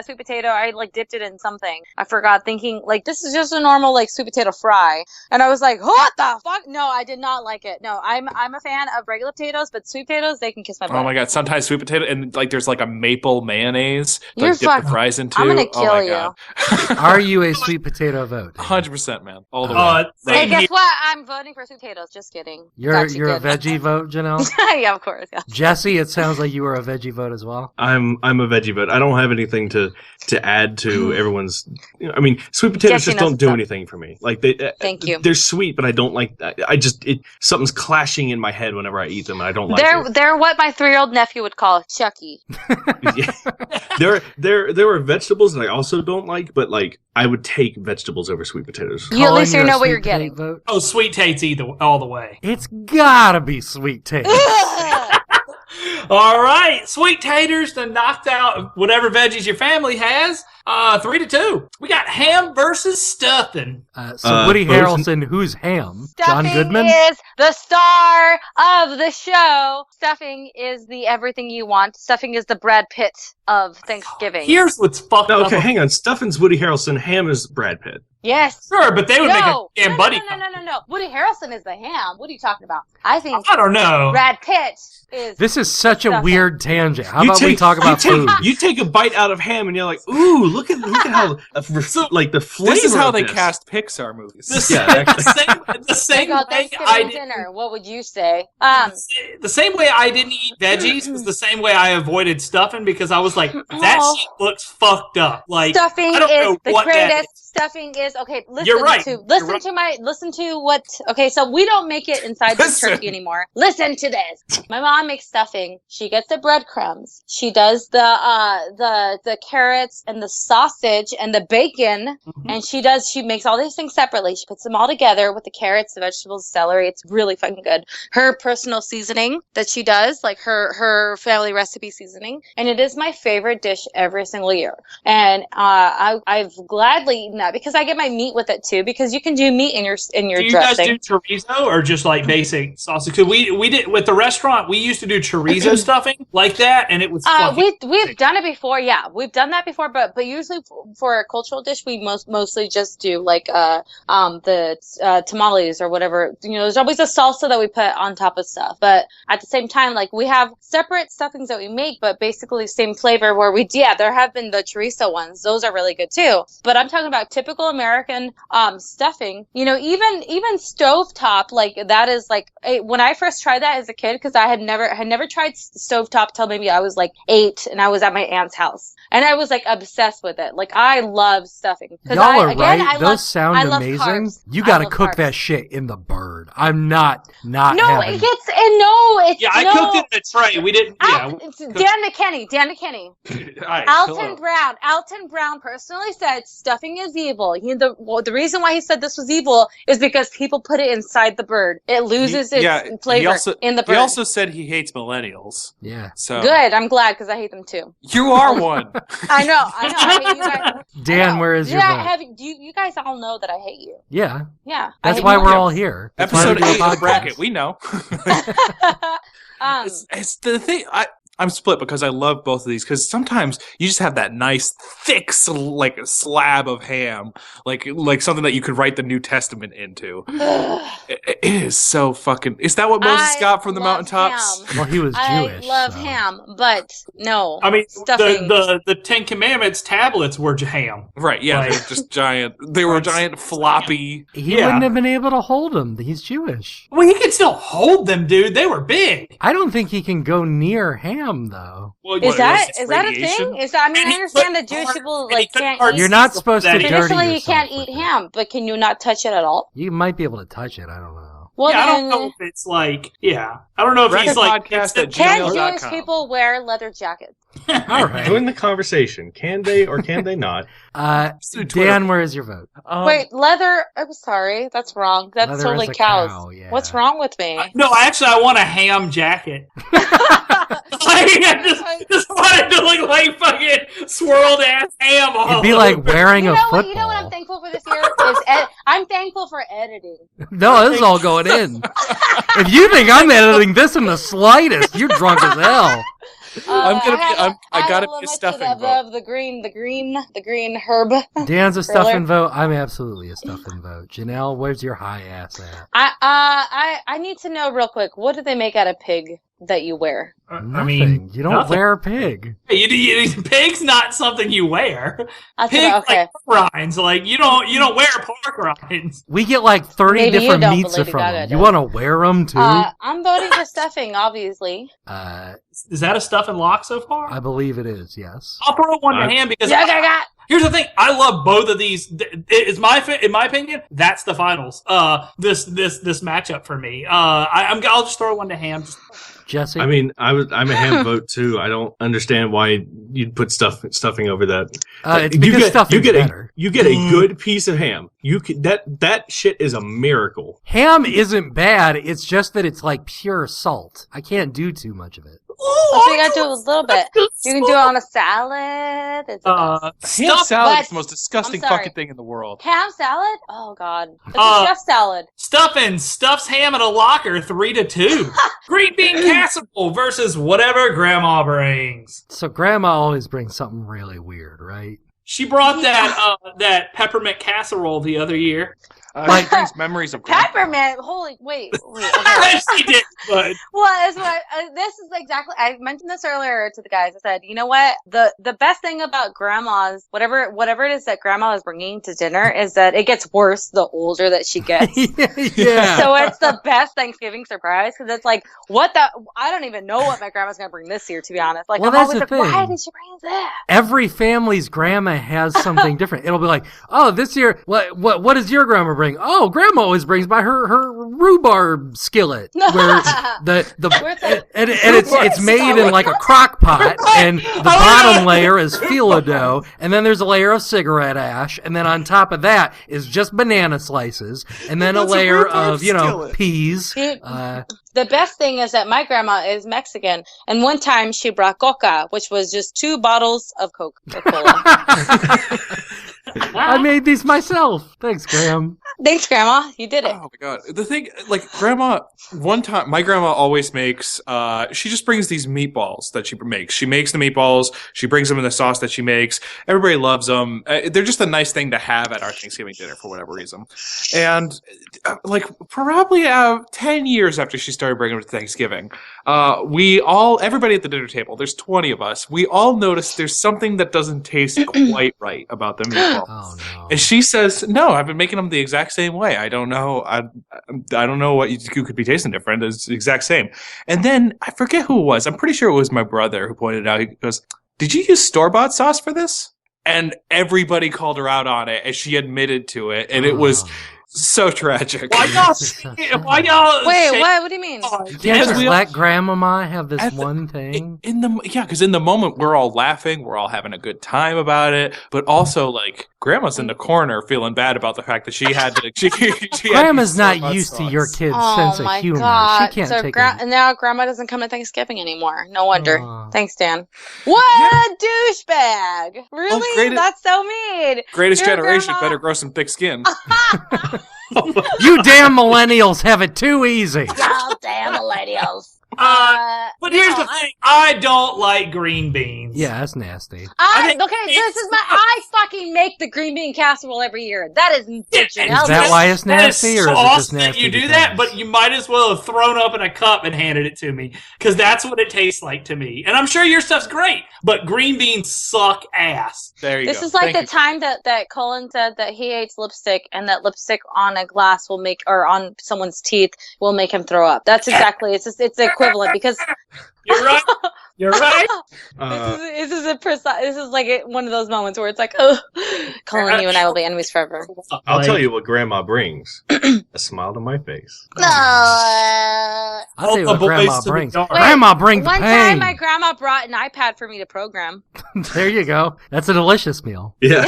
sweet potato. I like dipped it in something. I forgot, thinking like this is just a normal like sweet potato fry. family. And I was like, what the fuck? No, I did not like it. No, I'm a fan of regular potatoes, but sweet potatoes, they can kiss my butt. Oh my god, sometimes sweet potato and like there's like a maple mayonnaise to You're like, dip fucking- the fries into. I'm gonna Oh my kill God. Are you a sweet potato vote? 100%, man. All the way. Hey, Same guess here. what? I'm voting for sweet potatoes. Just kidding. You're Got you a good. veggie vote, Janelle? Yeah, of course. Yeah. Jesse, it sounds like you were a veggie vote as well. I'm a veggie, but I don't have anything to add to everyone's. I mean, sweet potatoes Jesse just knows don't do what's up. anything for me. Like they, Thank you. They're sweet, but I don't like. Something's clashing in my head whenever I eat them, and I don't like it. They're what my 3-year-old nephew would call Chucky. Yeah. There are vegetables that I also don't like, but like I would take vegetables over sweet potatoes. You at least Cullen, know a what you're sweet potato getting. Vote? Oh, sweet tates all the way. It's gotta be sweet taste. All right, sweet taters to knocked out whatever veggies your family has. 3-2. We got ham versus stuffing. So Woody both- Harrelson, who's Ham? John Stuffing Goodman? is the star of the show. Stuffing is the everything you want. Stuffing is the Brad Pitt of Thanksgiving. Here's what's fucked No, up. okay, hang on. Stuffin's Woody Harrelson. Ham is Brad Pitt. Yes. Sure, but they would make a No. damn buddy. No. Woody Harrelson is the ham. What are you talking about? I think I don't know. Brad Pitt is. This is such a Stuffing. weird tangent. How about we talk about food? You take a bite out of ham, and you're like, ooh, look at how like the flavor. This is how of they this. cast Pixar movies. The same Like way Thanksgiving I did. dinner. What would you say? The same way I didn't eat veggies was the same way I avoided stuffing because I was like, that Oh. shit looks fucked up. Like Stuffing I don't know is the what that greatest. is. Stuffing is okay. Listen You're right. to You're listen to what. Okay, so we don't make it inside the Listen. turkey anymore. Listen to this. My mom makes stuffing. She gets the breadcrumbs. She does the carrots and the sausage and the bacon, and she makes all these things separately. She puts them all together with the carrots, the vegetables, celery. It's really fucking good. Her personal seasoning that she does, like her family recipe seasoning, and it is my favorite dish every single year. And I've gladly eaten that because I get my meat with it too. Because you can do meat in your Do you guys dressing. do chorizo or just like basic sausage? Because we did with the restaurant, we used to do chorizo stuffing like that, and it was fucking We've done it before. Yeah, we've done that before. But usually for a cultural dish, we mostly just do like the tamales or whatever. You know, there's always a salsa that we put on top of stuff. But at the same time, like we have separate stuffings that we make, but basically same flavor. Where there have been the chorizo ones. Those are really good too. But I'm talking about typical American stuffing. You know, even stovetop, like that is like when I first tried that as a kid, because I had never tried stovetop till maybe I was like 8 and I was at my aunt's house. And I was like obsessed with it. Like I love stuffing. Y'all are right. I Those sound I love amazing. carbs. You I gotta love cook carbs. that shit in the bird. I'm not No, having it's no. yeah. I cooked it in the tray. We didn't. It's Dan McKinney. All right, Alton Brown personally said stuffing is evil. The reason why he said this was evil is because people put it inside the bird. It loses its flavor in the bird. He also said he hates millennials. Yeah. So Good. I'm glad because I hate them too. you are one. I know. I hate you guys. Dan, I know. where is your vote? You guys all know that I hate you. Yeah. Yeah. I That's hate why you. we're all here. That's why we Episode do a 8 of the podcast. bracket. We know. It's the thing. I'm split because I love both of these because sometimes you just have that nice thick like slab of ham, like something that you could write the New Testament into. It is so fucking. Is that what Moses got from the love mountaintops? ham. Well, he was Jewish. I love so. ham, but no. I mean, stuffing. the Ten Commandments tablets were ham. Right? Yeah, Like- they're just giant. They were giant floppy. He Yeah. wouldn't have been able to hold them. He's Jewish. Well, he could still hold them, dude. They were big. I don't think he can go near ham, though. Well, Is that a radiation? thing? Is that? I mean, And I he understand couldn't that Jewish hard- people and he like couldn't can't hard- eat. You're not supposed to that dirty Traditionally, you yourself can't with eat it. ham, but can you not touch it at all? You might be able to touch it. I don't know. Well, I then, don't know if it's like, I don't know if Bracket he's like. podcast at can gmail.com. Jewish people wear leather jackets? All right. Join the conversation. Can they or can they not? do Twitter. Dan, where is your vote? Wait, leather. I'm sorry, that's wrong. That's Leather totally is a cows. cow, yeah. What's wrong with me? No, actually, I want a ham jacket. I just wanted to look like fucking swirled ass ham. All It'd be like over. wearing You a know football. what? You know what I'm thankful for this year is I'm thankful for editing. No, this is all going in. If you think I'm editing this in the slightest, you're drunk as hell. I gotta be a stuffing vote. The green herb. Dan's a stuffing vote. I'm absolutely a stuffing vote. Janelle, where's your high ass at? I need to know real quick. What do they make out of pig that you wear? Nothing. I mean, you don't nothing. wear a pig. Pig's not something you wear. Okay. Like pork rinds. Like you don't wear pork rinds. We get like 30 Maybe you different don't, meats but Lady from Gaga them. does. You want to wear them too? I'm voting for stuffing, obviously. Is that a stuff and lock so far? I believe it is. Yes. I'll throw one to Ham because Yeah. here's the thing. I love both of these. In my opinion, that's the finals. This matchup for me. I'll just throw one to Ham. Jesse. I mean, I'm a ham vote too. I don't understand why you'd put stuffing over that. It's because stuffing's better. You get a good piece of ham. That shit is a miracle. Ham isn't bad. It's just that it's like pure salt. I can't do too much of it. So you gotta do a little bit. You can do it on a salad. It's Ham salad is but- the most disgusting I'm sorry. fucking thing in the world. ham salad? Oh god, it's a chef salad. Stuffing stuffs ham in a locker 3-2. Green bean casserole versus whatever Grandma brings. So Grandma always brings something really weird, right? She brought that peppermint casserole the other year. It brings memories of grandma. Peppermint. Holy wait. Okay. She did, but Well, this is exactly. I mentioned this earlier to the guys. I said, you know what? The best thing about grandma's whatever it is that grandma is bringing to dinner is that it gets worse the older that she gets. Yeah. So it's the best Thanksgiving surprise because it's like, I don't even know what my grandma's gonna bring this year. To be honest, like Well, I'm that's always the like, why thing. did she bring that? Every family's grandma has something different. It'll be like, oh, this year, what does your grandma bring? Oh, grandma always brings by her rhubarb skillet, where it's made in like a crock pot, and the bottom layer is phyllo dough, and then there's a layer of cigarette ash, and then on top of that is just banana slices, and then a layer of peas. The best thing is that my grandma is Mexican, and one time she brought coca, which was just 2 bottles of Coca-Cola. I made these myself. Thanks, Graham. Thanks, Grandma. You did it. Oh my god. The thing, like, my grandma always makes, she just brings these meatballs that she makes. She makes the meatballs, she brings them in the sauce that she makes. Everybody loves them. They're just a nice thing to have at our Thanksgiving dinner for whatever reason. And, probably 10 years after she started bringing them to Thanksgiving, everybody at the dinner table, there's 20 of us, we all noticed there's something that doesn't taste quite right about the meatballs. Oh no. And she says, "No, I've been making them the exact same way. I don't know. I don't know what you could be tasting different. It's the exact same." And then I forget who it was. I'm pretty sure it was my brother who pointed it out. He goes, "Did you use store-bought sauce for this?" And everybody called her out on it, and she admitted to it, and it was so tragic. why y'all? Wait, what? What do you mean? You can't just let grandmama have this one thing. Because in the moment we're all laughing, we're all having a good time about it, but also like grandma's in the corner feeling bad about the fact that she had to. Grandma's not used to your kid's sense of humor. God. She can't so take it. now grandma doesn't come to Thanksgiving anymore. No wonder. Aw. Thanks, Dan. What a douchebag! Really? That's so mean. Greatest Your generation grandma- better grow some thick skin. You damn millennials have it too easy. Oh, damn millennials. But here's the thing: I don't like green beans. Yeah, that's nasty. I fucking make the green bean casserole every year. That is Is that why it's nasty, or is it just nasty? That you do that, but you might as well have thrown up in a cup and handed it to me, because that's what it tastes like to me. And I'm sure your stuff's great, but green beans suck ass. There you go. This is like Thank the you. time that Cullen said that he hates lipstick, and that lipstick on a glass will make, or on someone's teeth will make him throw up. That's exactly. It's equivalent because. You're right. You're right. This is like one of those moments where it's like, oh, Cullen, you and I will be enemies forever. I'll tell you what grandma brings. A smile to my face. No. I'll tell you what boys grandma to the brings. dark. Grandma brings One pain. time, my grandma brought an iPad for me to program. There you go. That's a delicious meal. Yeah.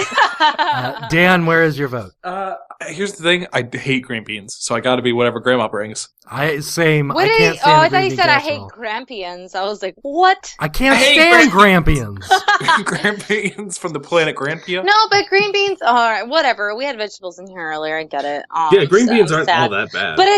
Dan, where is your vote? Here's the thing: I hate green beans, so I got to be whatever grandma brings. Same. What I did can't he? stand Oh, the I thought green he bean said I hate casserole. grampians. I was like, what? I can't I hate stand grampians. Green beans from the planet Grandpia? No, but green beans. All right, whatever. We had vegetables in here earlier. I get it. Yeah, green beans aren't sad. all that bad. But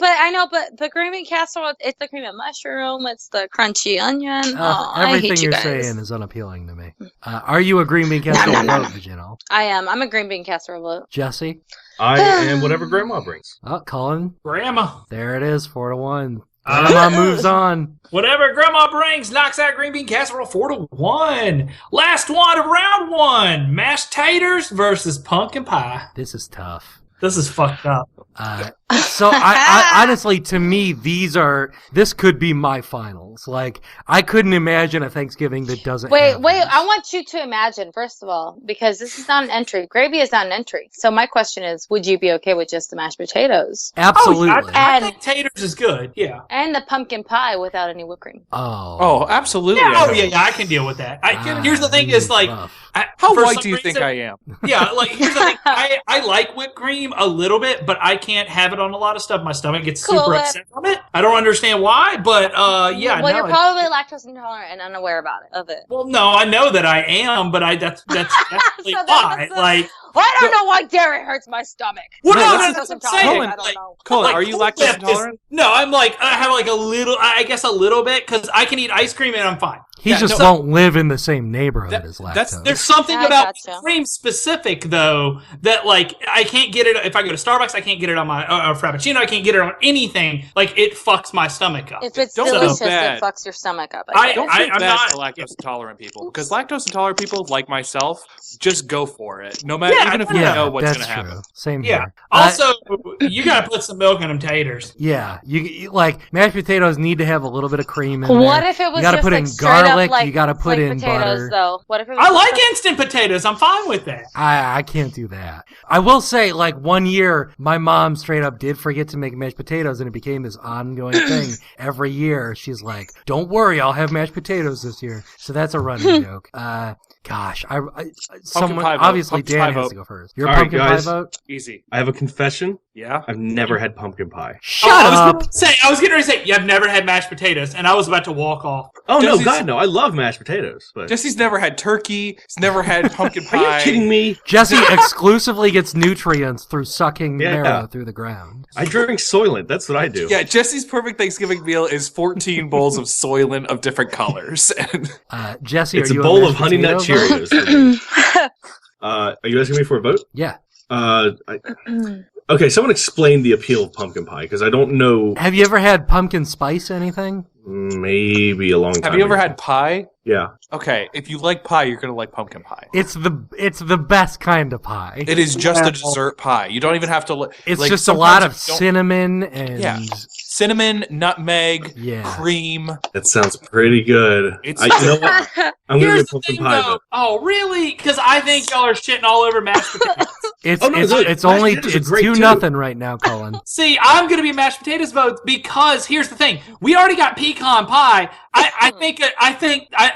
I know. But green bean casserole. It's the cream of mushroom. It's the crunchy onion. I Everything hate you you're guys. saying is unappealing to me. Are you a green bean casserole vote, Janel? I am. I'm a green bean casserole vote. Jesse? I am whatever Grandma brings. Oh, Cullen? Grandma. There it is, 4-1. Grandma moves on. Whatever Grandma brings knocks out green bean casserole 4-1. Last one of round 1. Mashed taters versus pumpkin pie. This is tough. This is fucked up. So I honestly, to me, this could be my finals. Like, I couldn't imagine a Thanksgiving that doesn't Wait. have this. I want you to imagine, first of all, because this is not an entry. Gravy is not an entry. So my question is, would you be okay with just the mashed potatoes? Absolutely. Oh, I think taters is good. Yeah. And the pumpkin pie without any whipped cream. Oh, absolutely. Yeah, yeah, I can deal with that. Here's the thing is, like, How for white some do you think reason- I am? Yeah, like, here's the thing. I like whipped cream a little bit, but I can't have it on a lot of stuff. My stomach gets Cool super Whip. upset from it. I don't understand why, but yeah. Well, no, you're probably lactose intolerant and unaware about it. Of it. well, no, I know that I am, but that's really So why. that's Like, I don't know why dairy hurts my stomach. well, No, no, that's- that's what I'm intolerant. saying. I don't Like, know. Cullen, like, are you Cool lactose Whip is- intolerant? No, I'm like, I have like a little, I guess a little bit, because I can eat ice cream and I'm fine. He just no. won't live in the same neighborhood That- as that's- lactose. There's something I about gotcha. cream specific, though, that, like, I can't get it. If I go to Starbucks, I can't get it on my Frappuccino. I can't get it on anything. Like, it fucks my stomach up. If it's Don't feel delicious, bad. it fucks your stomach up. I- Don't feel I'm bad not- for lactose intolerant people, because lactose intolerant people, like myself, just go for it. No matter, Yeah, even if you yeah, know what's that's going to happen. true. Same Yeah. here. Also, you gotta put some milk in them taters. Yeah, you like mashed potatoes need to have a little bit of cream in What there. if it was You gotta just put like in straight up, garlic. like, You gotta put like in potatoes, butter. though? What if it was I like just instant potatoes. I'm fine with that. I can't do that. I will say, like, one year, my mom straight up did forget to make mashed potatoes, and it became this ongoing thing. Every year, she's like, "Don't worry, I'll have mashed potatoes this year." So that's a running joke. Gosh, someone pie vote. obviously Pumpkin Dan pie has vote. to go first. Your All right, pumpkin guys. pie vote? Easy. I have a confession. Yeah? I've never had pumpkin pie. Shut I up! was getting ready to say, you've never had mashed potatoes, and I was about to walk off. Oh, no, Jesse's- God, no. I love mashed potatoes. But Jesse's never had turkey. He's never had pumpkin are pie. you kidding me? Jesse exclusively gets nutrients through sucking Yeah. marrow through the ground. I drink Soylent. That's what I do. Yeah, Jesse's perfect Thanksgiving meal is 14 bowls of Soylent of different colors. Jesse, It's are a you bowl mashed of Honey Nut potato vote? Cheerios. for me. Are you asking me for a vote? Yeah. Okay, someone explain the appeal of pumpkin pie, because I don't know. Have you ever had pumpkin spice anything? Maybe a long time Have you ever ago. had pie? Yeah. Okay, if you like pie, you're going to like pumpkin pie. It's the best kind of pie. It is just a dessert pie. You don't even have to. It's like, just a lot of sometimes you don't- cinnamon and Yeah. Cinnamon, nutmeg, Yeah. cream. That sounds pretty good. It's- You know what? I'm going to Here's get the pumpkin thing, pie though. vote. Oh, really? Because I think y'all are shitting all over mashed potatoes. It's Oh, no, it's look, it's mashed only potatoes are it's great, 2-0 right now, Cullen. See, I'm going to be mashed potatoes vote because here's the thing. We already got pecan pie.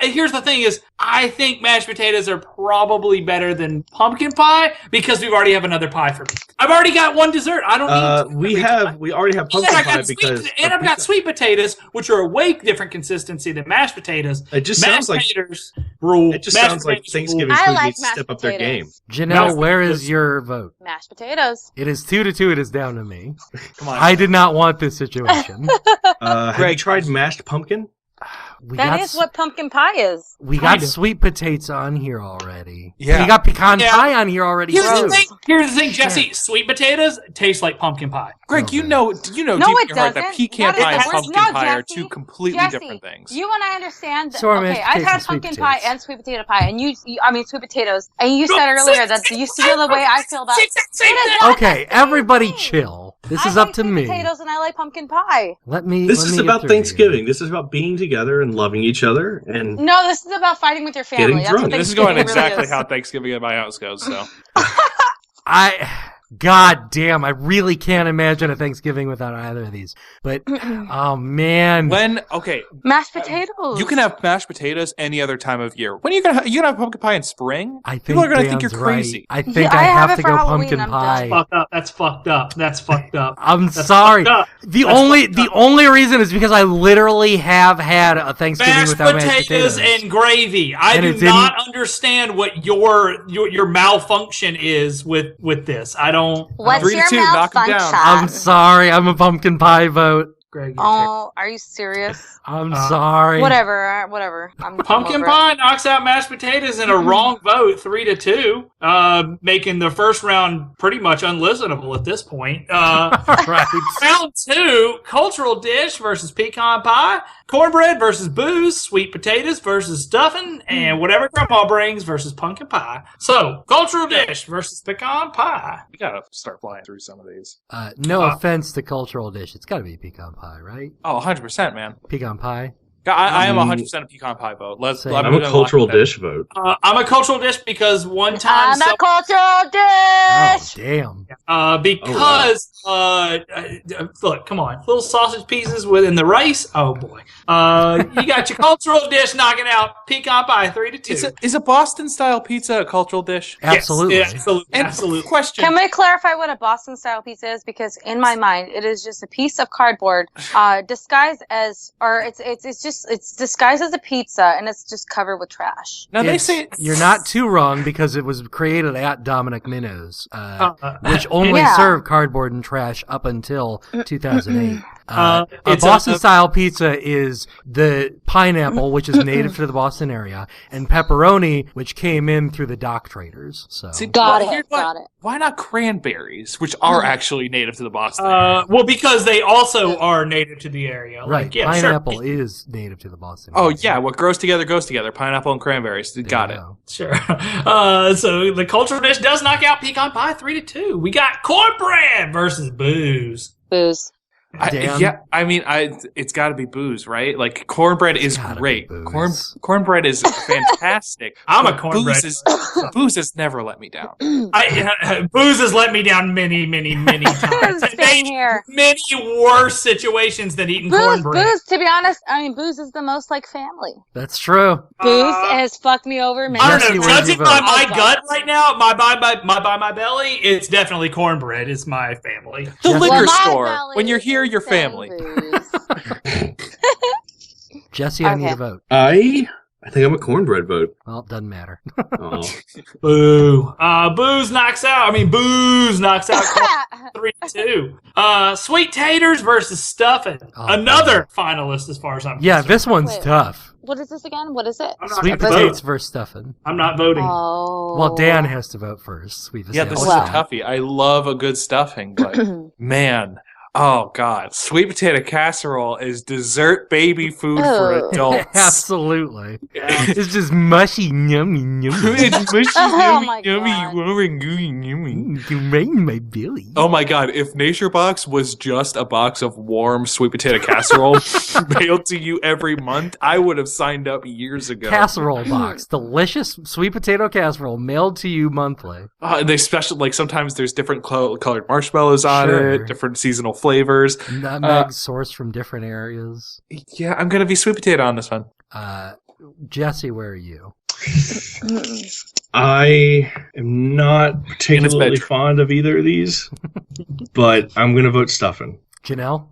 Here's the thing is, I think mashed potatoes are probably better than pumpkin pie because we already have another pie for me. I've already got one dessert. I don't need We already have pumpkin pie because. I've got sweet potatoes, which are a way different consistency than mashed potatoes. It just Mashed sounds like potatoes rule. it just Mashed sounds like potatoes Thanksgiving I food like needs to mashed step up their game. potatoes. Janelle, where is your vote? Mashed potatoes. It is 2-2. It is down to me. Come on. I did not want this situation. Have you Greg. tried mashed pumpkin? We That got is what pumpkin pie is. we got Kinda. sweet potatoes on here already. Yeah. We got pecan Yeah. pie on here already Here's too. the thing, Jesse. Sweet potatoes taste like pumpkin pie. Greg, you know No, deep it in your heart that doesn't. pecan That is pie the and worst. pumpkin No, pie are Jesse. two completely Jesse, different things. You and I understand. That, So are okay, mashed I've potatoes had and sweet pumpkin pie potatoes. and sweet potato pie, and sweet potatoes, and you said earlier that you feel the way I feel about. It is not Okay, the same everybody thing. chill. This I is up like to sweet me. Potatoes and I like pumpkin pie. Let me. This let is me get about through Thanksgiving. here. This is about being together and loving each other. And No, this is about fighting with your family. Getting That's drunk. what This is Thanksgiving going really exactly is. how Thanksgiving at my house goes. So God damn, I really can't imagine a Thanksgiving without either of these. But, oh man. Mashed potatoes. You can have mashed potatoes any other time of year. When are you gonna have pumpkin pie in spring? I think People are gonna Dan's think you're crazy. Right. I think Yeah, I I have have it to for go Halloween, pumpkin I'm pie. That's fucked up. That's fucked up. I'm That's sorry. fucked up. The That's fucked up. only reason is because I literally have had a Thanksgiving Mashed without mashed potatoes potatoes. and gravy. I And do it's not understand what your malfunction is with this. I don't. What's 3 to your 2, knock 'em down. malfunction? I'm sorry, I'm a pumpkin pie vote. Greg, Oh, are you serious? I'm sorry. Whatever. I'm pumpkin over it. pie knocks out mashed potatoes in a wrong vote, 3 to 2, making the first round pretty much unlistenable at this point. Right. Round 2, cultural dish versus pecan pie, cornbread versus booze, sweet potatoes versus stuffing, and whatever grandma brings versus pumpkin pie. So, cultural dish versus pecan pie. We gotta start flying through some of these. No offense to cultural dish. It's got to be pecan pie, right? Oh, 100%, man. Pecan pie. I am 100% a pecan pie vote. Same. I'm a cultural dish vote. I'm a cultural dish because one time... I'm a cultural Oh, dish. damn. Because look, come on, little sausage pieces within the rice. Oh boy, you got your cultural dish knocking out pecan pie 3 to 2. Is a Boston style pizza a cultural dish? Absolutely. Yes, absolutely, And absolutely. question. Can we clarify what a Boston style pizza is? Because in my mind, it is just a piece of cardboard disguised as, or it's disguised as a pizza, and it's just covered with trash. Now they say You're not too wrong because it was created at Dominic Minnows, which only Yeah. served cardboard and trash up until 2008. A it's Boston-style pizza is the pineapple, which is native to the Boston area, and pepperoni, which came in through the dock traders. So See, Got well, it, here's what- got it. Why not cranberries, which are actually native to the Boston? Well, because they also are native to the area. right, Like, yeah, pineapple sure. is native to the Boston Oh area. yeah, what grows together goes together. Pineapple and cranberries. There Got you it. go. Sure. So the cultural dish does knock out pecan pie 3 to 2. We got cornbread versus booze. Booze. Dan? It's got to be booze, right? Like cornbread is gotta be great. booze. Cornbread is fantastic. I'm a But cornbread. Booze has never let me down. Booze has let me down many, many, many times. Same here. Many worse situations than eating cornbread. Booze, to be honest, booze is the most like family. That's true. Booze has fucked me over many I Jesse, don't know. where'd you Judging by vote? my Okay. gut right now, by my belly, it's definitely cornbread. Is my family. The Jesse- liquor Well, my store. belly When you're here, is your saying family. booze. Jesse, I need Okay. a vote. I think I'm a cornbread vote. Well, it doesn't matter. Oh. Boo. Booze knocks out. Booze knocks out cornbread 3-2. Sweet taters versus stuffing. Oh, Another finalist, as far as I'm Yeah, concerned. this one's Wait. tough. What is this again? What is it? I'm not Sweet gonna potatoes vote. versus stuffing. I'm not voting. Oh. Well, Dan has to vote first. Sweet Yeah, this is potatoes. a toughie. I love a good stuffing, but man, oh god, sweet potato casserole is dessert baby food for Oh. adults. Absolutely. It's just mushy, yummy, yummy. It's mushy, Oh yummy, my yummy, God. yummy, gooey, yummy. You right in my belly. Oh my god, if Nature Box was just a box of warm sweet potato casserole mailed to you every month, I would have signed up years ago. Casserole box. Delicious sweet potato casserole mailed to you monthly. They special, like sometimes there's different colored marshmallows on Sure. it, different seasonal flavors. Nutmeg sourced from different areas. Yeah, I'm gonna be sweet potato on this one. Jesse, where are you? I am not particularly bedroom. fond of either of these, but I'm going to vote stuffing. Janelle?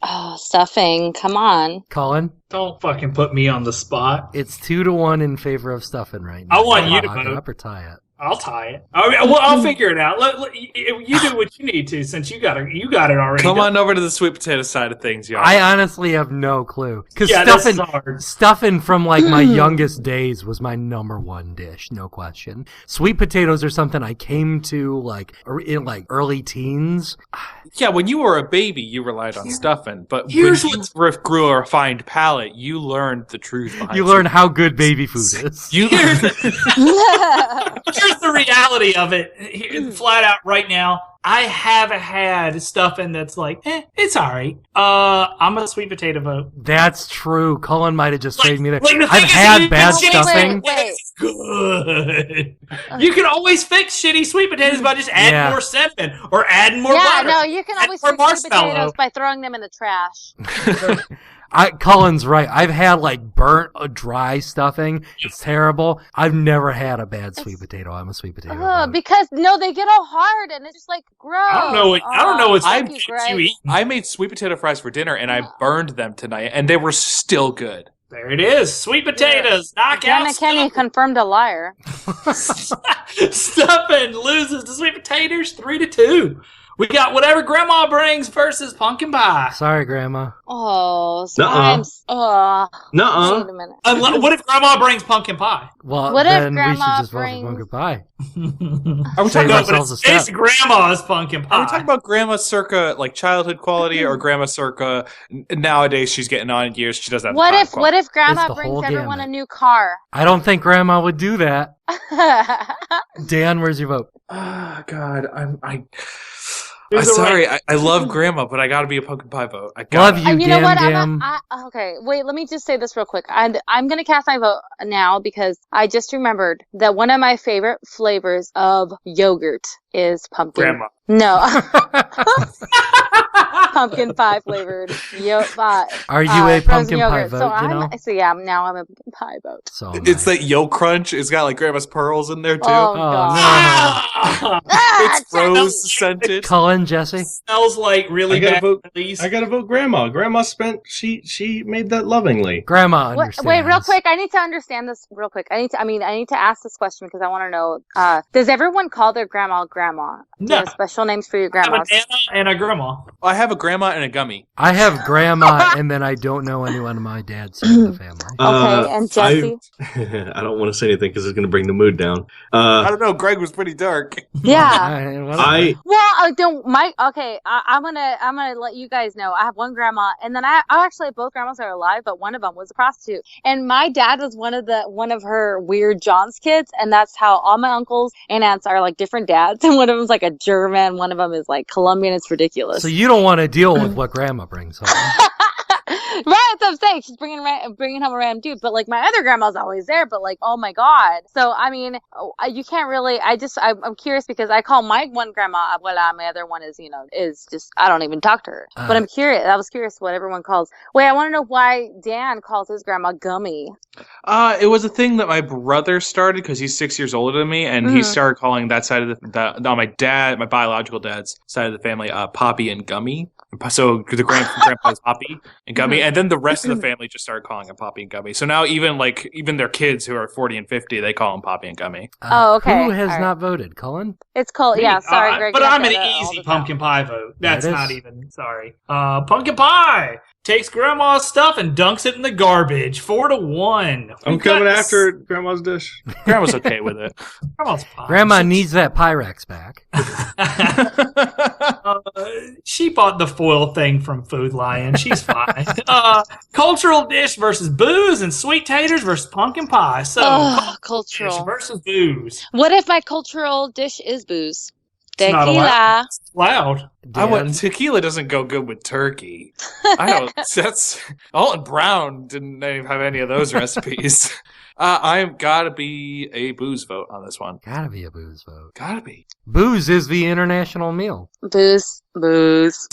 Oh, stuffing. Come on. Cullen? Don't fucking put me on the spot. It's 2-1 in favor of stuffing right now. I want you to Lock it vote. up or tie it. I'll tie it. I'll figure it out. You do what you need to, since you got it already. Come done. on over to the sweet potato side of things, y'all. I honestly have no clue. Because Yeah, this is hard. stuffing from like my youngest days was my number one dish, no question. Sweet potatoes are something I came to like in like early teens. Yeah, when you were a baby, you relied on stuffing, but when Here's you grew a refined palate, you learned the truth behind You learn how good baby food is. You Here's the reality of it, flat out right now. I have had stuffing that's like, it's all right. I'm a sweet potato vote. That's true. Cullen might have just saved me there. the thing I've is, had you bad can stuffing. Wait. It's good. You can always fix shitty sweet potatoes by just adding more cinnamon or adding more Yeah, butter. no, you can always more fix sweet marshmallow. potatoes by throwing them in the trash. Cullen's right. I've had like burnt, dry stuffing. It's terrible. I've never had a bad sweet potato. I'm a sweet potato. vote. Because they get all hard and it's just like gross. I don't know what thank you Greg. eat. I made sweet potato fries for dinner, and I burned them tonight, and they were still good. There it is. Sweet potatoes. Knock out Jenna Kenny confirmed a liar. Stuffing loses to sweet potatoes 3-2. We got whatever grandma brings versus pumpkin pie. Sorry, Grandma. Oh, Nuh-uh. Nuh-uh. Wait a minute. What if grandma brings pumpkin pie? Well, What if then we should Grandma just vote for brings- pumpkin pie. Are we Save talking about? ourselves a step. It's grandma's pumpkin pie. Are we talking about grandma circa like childhood quality, or grandma circa nowadays she's getting on in years, she doesn't have What time if quality? what if Grandma the brings whole everyone gamut. a new car? I don't think Grandma would do that. Dan, where's your vote? Oh God, I'm Who's the sorry. I love grandma, but I got to be a pumpkin pie vote. I Love got you, You know Gam what? Gam. Okay, wait. Let me just say this real quick. I'm gonna cast my vote now because I just remembered that one of my favorite flavors of yogurt is pumpkin. grandma. No, pumpkin pie flavored pie. Are you a frozen pumpkin pie yogurt. vote, So Janelle? now I'm a pumpkin pie vote. So It's that Yo Crunch. It's got like grandma's pearls in there too. Oh, Oh, God. It's rose scented. Cullen, Jesse? Smells like really I gotta bad. vote. Please. I gotta vote Grandma. Grandma spent. She made that lovingly. Grandma What, understands. wait, real quick. I need to understand this real quick. I need to ask this question because I want to know. Does everyone call their grandma grandma? Do you No. have special names for your I have an grandmas? Anna and a grandma. I have a grandma and a gummy. I have Grandma, and then I don't know anyone of my dad's side of the family. Okay, and Jesse? I don't want to say anything because it's going to bring the mood down. I don't know. Greg was pretty dark. Yeah. I Well, don't Mike. Okay, I'm gonna let you guys know. I have one grandma, and then I actually have both grandmas are alive, but one of them was a prostitute, and my dad was one of her weird John's kids, and that's how all my uncles and aunts are like different dads, and one of them's like a German, one of them is like Colombian. It's ridiculous. So you don't want to deal with what Grandma brings home. Right, that's what I'm saying. She's bringing home a random dude, but like my other grandma's always there. But like, oh my god. So I mean, you can't really. I'm curious because I call my one grandma abuela, my other one is just I don't even talk to her. But I'm curious. I was curious what everyone calls. Wait, I want to know why Dan calls his grandma Gummy. It was a thing that my brother started because he's 6 years older than me, and he started calling that side of my biological dad's side of the family, Poppy and Gummy. So the grandpa is Poppy and Gummy, and then the rest of the family just started calling him Poppy and Gummy. So now even their kids who are 40 and 50, they call him Poppy and Gummy. Oh, okay. Who has All right. not voted? Cullen? It's called. Yeah, sorry, Greg. But you have I'm to an edit all easy this out. pumpkin pie vote. That's That is. not even. Sorry. Pumpkin pie takes grandma's stuff and dunks it in the garbage. 4-1. I'm coming after Grandma's dish. Grandma's okay with it. Grandma's fine. Grandma needs that Pyrex back. She bought the foil thing from Food Lion. She's fine. Cultural dish versus booze and sweet taters versus pumpkin pie. So Cultural. dish versus booze. What if my cultural dish is booze? It's not Tequila. Loud. Dan? Tequila doesn't go good with turkey. I don't. That's Alton Brown didn't have any of those recipes. I've got to be a booze vote on this one. Gotta be a booze vote. Gotta be. Booze is the international meal. Booze.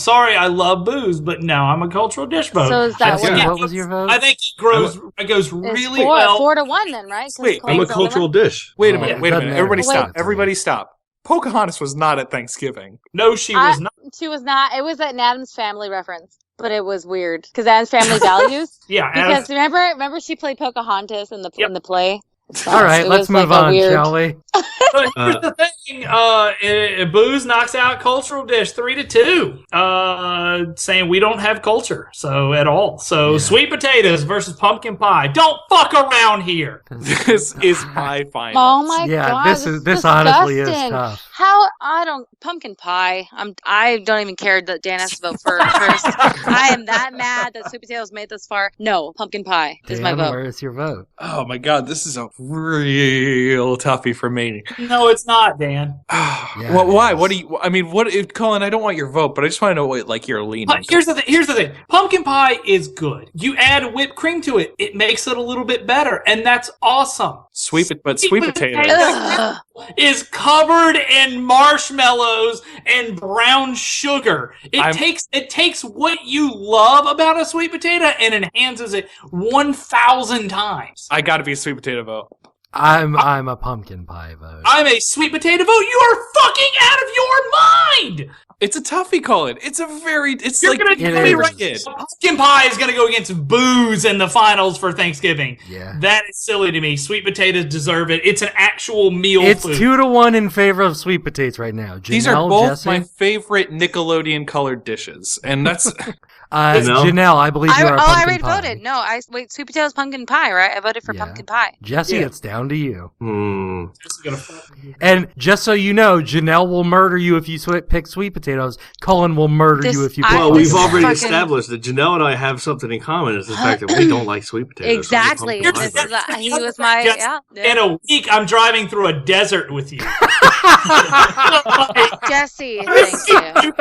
Sorry, I love booze, but no, I'm a cultural dish vote. So is that Jesse, what? what was your vote? I think it goes It's really 4 well. 4-1 then, right? 'Cause Wait, I'm a Cole's the only cultural one? dish. Wait a Oh, minute. it Wait a doesn't minute. Everybody matter. stop. Everybody stop. Pocahontas was not at Thanksgiving. No, she was not. She was not. It was an Addams Family reference, but it was weird because Addams Family values. Yeah, Because remember she played Pocahontas in the play. All right, It let's was like move a on, weird- shall we? But here's the thing: booze knocks out cultural dish 3-2. Saying we don't have culture at all. So Yeah. sweet potatoes versus pumpkin pie. Don't fuck around here. This is my final. Oh my Yeah, god! this honestly is disgusting. tough. How pumpkin pie. I don't even care that Dan has to vote for first. I am that mad that sweet potatoes made this far. No, pumpkin pie is my Dan, vote. where is your vote? Oh my god, this is a real toughie for me. No, it's not, Dan. man. Yeah, Why? it is. What do you? I mean, Cullen? I don't want your vote, but I just want to know what like you're leaning. But here's the thing. Pumpkin pie is good. You add whipped cream to it, it makes it a little bit better, and that's awesome. Sweet potatoes. Ugh. Is covered in marshmallows and brown sugar. It takes what you love about a sweet potato and enhances it 1,000 times. I got to be a sweet potato vote. I'm a pumpkin pie vote. I'm a sweet potato vote. You are fucking out of your mind. It's a toughie, Cullen. It's You're like gonna tell me right pumpkin pie is gonna go against booze in the finals for Thanksgiving. Yeah. That is silly to me. Sweet potatoes deserve it. It's an actual meal It's food. 2-1 in favor of sweet potatoes right now. These are Janelle, both Jesse? my favorite Nickelodeon colored dishes, and that's Janelle, I believe you are a I pumpkin already pie. voted. No, wait, sweet potatoes, pumpkin pie, right? I voted for Yeah. pumpkin pie. Jesse, it's down to you. And just so you know, Janelle will murder you if you pick sweet potatoes. Cullen will murder you if you pick Well, this we've is already fucking- established that Janelle and I have something in common. Is the fact that we don't like sweet potatoes. Exactly. I'm a pumpkin This pie is vote. he was my In a week, I'm driving through a desert with you. Jesse. Thank you.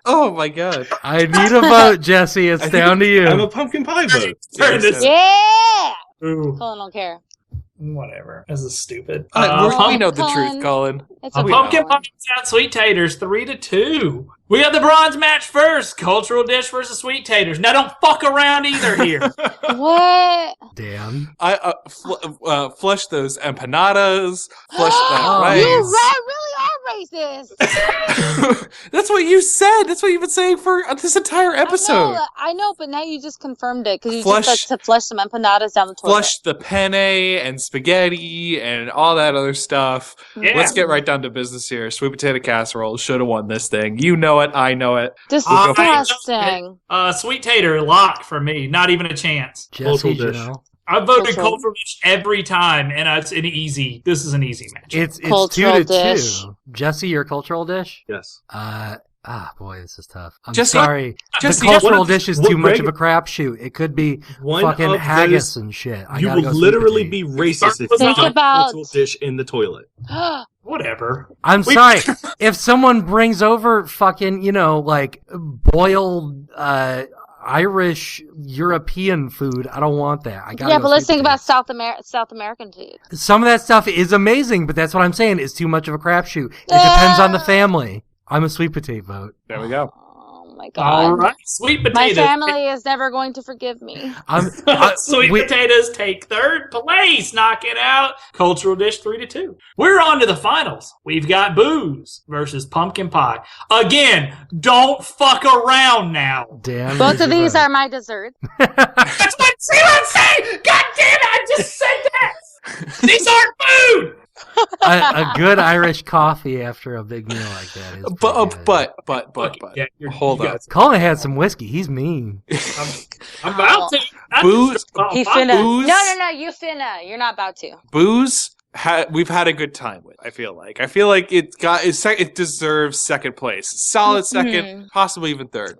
oh my god. I need a vote, Jesse. It's down to you. I'm a pumpkin pie vote. Yeah. Ooh, Colin don't care. whatever. This is stupid. We know the Cullen. truth, Cullen. It's A okay. pumpkin Colin. pie out sweet taters 3-2. We got the bronze match first. Cultural dish versus sweet taters. Now don't fuck around either here. What? Damn. I flush those empanadas. Flush that Oh, rice. You really are racist. That's what you said. That's what you've been saying for this entire episode. I know, but now you just confirmed it because you Flush- just said to flush some empanadas down the toilet. Flush the penne and spaghetti and all that other stuff. Yeah. Let's get right down to business here. Sweet potato casserole should have won this thing. You know it. I know it. Disgusting. Sweet tater lock for me. Not even a chance. Jesse, Cultural dish. Janelle. I voted Cultural. cultural dish every time, and this is an easy match. It's Cultural 2-2. dish. Jesse, your cultural dish? Yes. Boy, this is tough. I'm Jesse- sorry. Jesse, the cultural what- dish is what too much Greg- of a crapshoot. It could be One fucking of haggis those- and shit. I You gotta will go sweet literally potato. be racist if you Think dump about- cultural dish in the toilet. Whatever. I'm sorry. If someone brings over fucking, like boiled Irish European food, I don't want that. I gotta Yeah, go but let's sweet think about potato. South American food. Some of that stuff is amazing, but that's what I'm saying. It's too much of a crapshoot. It depends on the family. I'm a sweet potato vote. There we go. Oh my god. All right. Sweet My potatoes. family is never going to forgive me. Sweet potatoes take third place. Knock it out. Cultural dish 3-2. We're on to the finals. We've got booze versus pumpkin pie. Again, don't fuck around now. Damn. Both of these are. are my dessert. That's what I'm saying. God damn it. I just said that. These aren't food. a good Irish coffee after a big meal like that is. But Yeah, hold you up. guys- Colin had some whiskey. He's mean. I'm about to. Booze- He Fuck. finna. booze? No, you finna. You're not about to. Booze. We've had a good time with. I feel like it deserves second place, solid second, possibly even third.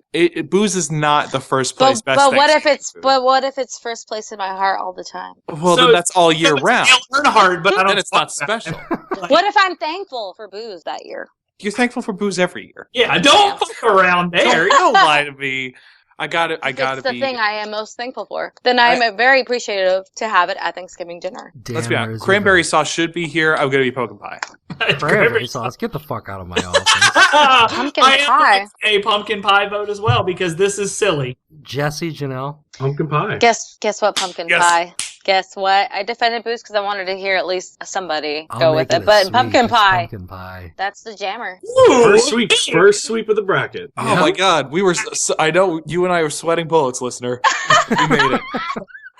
Booze is not the first place. But best what if Thanksgiving it's food. what if it's first place in my heart all the time? Well, then that's all year it's round. Dale Earnhardt, but I don't Then it's not fuck that. special. What if I'm thankful for booze that year? You're thankful for booze every year. Yeah, don't fuck around there. Don't lie to me. I gotta It's the be. thing I am most thankful for. Then I'm very appreciative to have it at Thanksgiving dinner. Let's be honest. Cranberry sauce should be here. I'm gonna be pumpkin pie. Cranberry sauce. Get the fuck out of my office. Pumpkin I am pie. a pumpkin pie vote as well because this is silly. Jesse, Janelle. Pumpkin pie. Guess what? Pumpkin Yes. pie. Guess what? I defended booze because I wanted to hear at least somebody I'll go make with it. a But sweep. pumpkin It's pie. Pumpkin pie. That's the jammer. First sweep of the bracket. Oh my god, we were. I know you and I were sweating bullets, listener. We made it.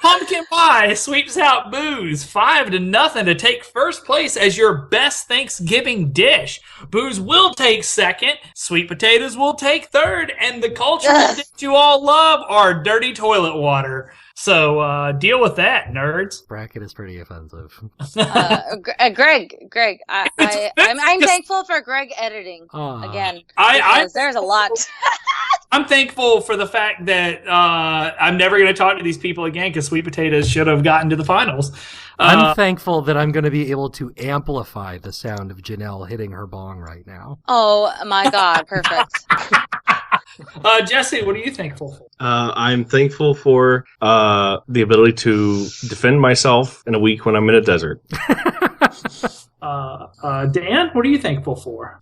Pumpkin pie sweeps out booze 5-0 to take first place as your best Thanksgiving dish. Booze will take second, sweet potatoes will take third, and the cultural dish you all love are dirty toilet water. So deal with that, nerds. Bracket is pretty offensive. Greg, I'm thankful for Greg editing again. Because there's a lot. I'm thankful for the fact that I'm never going to talk to these people again because Sweet Potatoes should have gotten to the finals. I'm thankful that I'm going to be able to amplify the sound of Janelle hitting her bong right now. Oh my God, perfect. Jesse, what are you thankful for? I'm thankful for the ability to defend myself in a week when I'm in a desert. Dan, what are you thankful for?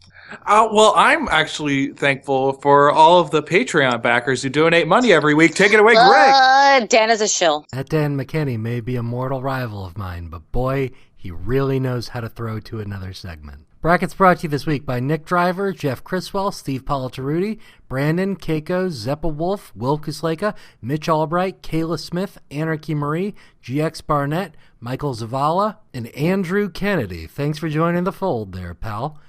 Well, I'm actually thankful for all of the Patreon backers who donate money every week. Take it away, Greg. Dan is a shill. That Dan McKinney may be a mortal rival of mine, but boy, he really knows how to throw to another segment. Brackets brought to you this week by Nick Driver, Jeff Criswell, Steve Politaruti, Brandon, Keiko, Zeppa Wolf, Will Kusleka, Mitch Albright, Kayla Smith, Anarchy Marie, GX Barnett, Michael Zavala, and Andrew Kennedy. Thanks for joining the fold there, pal.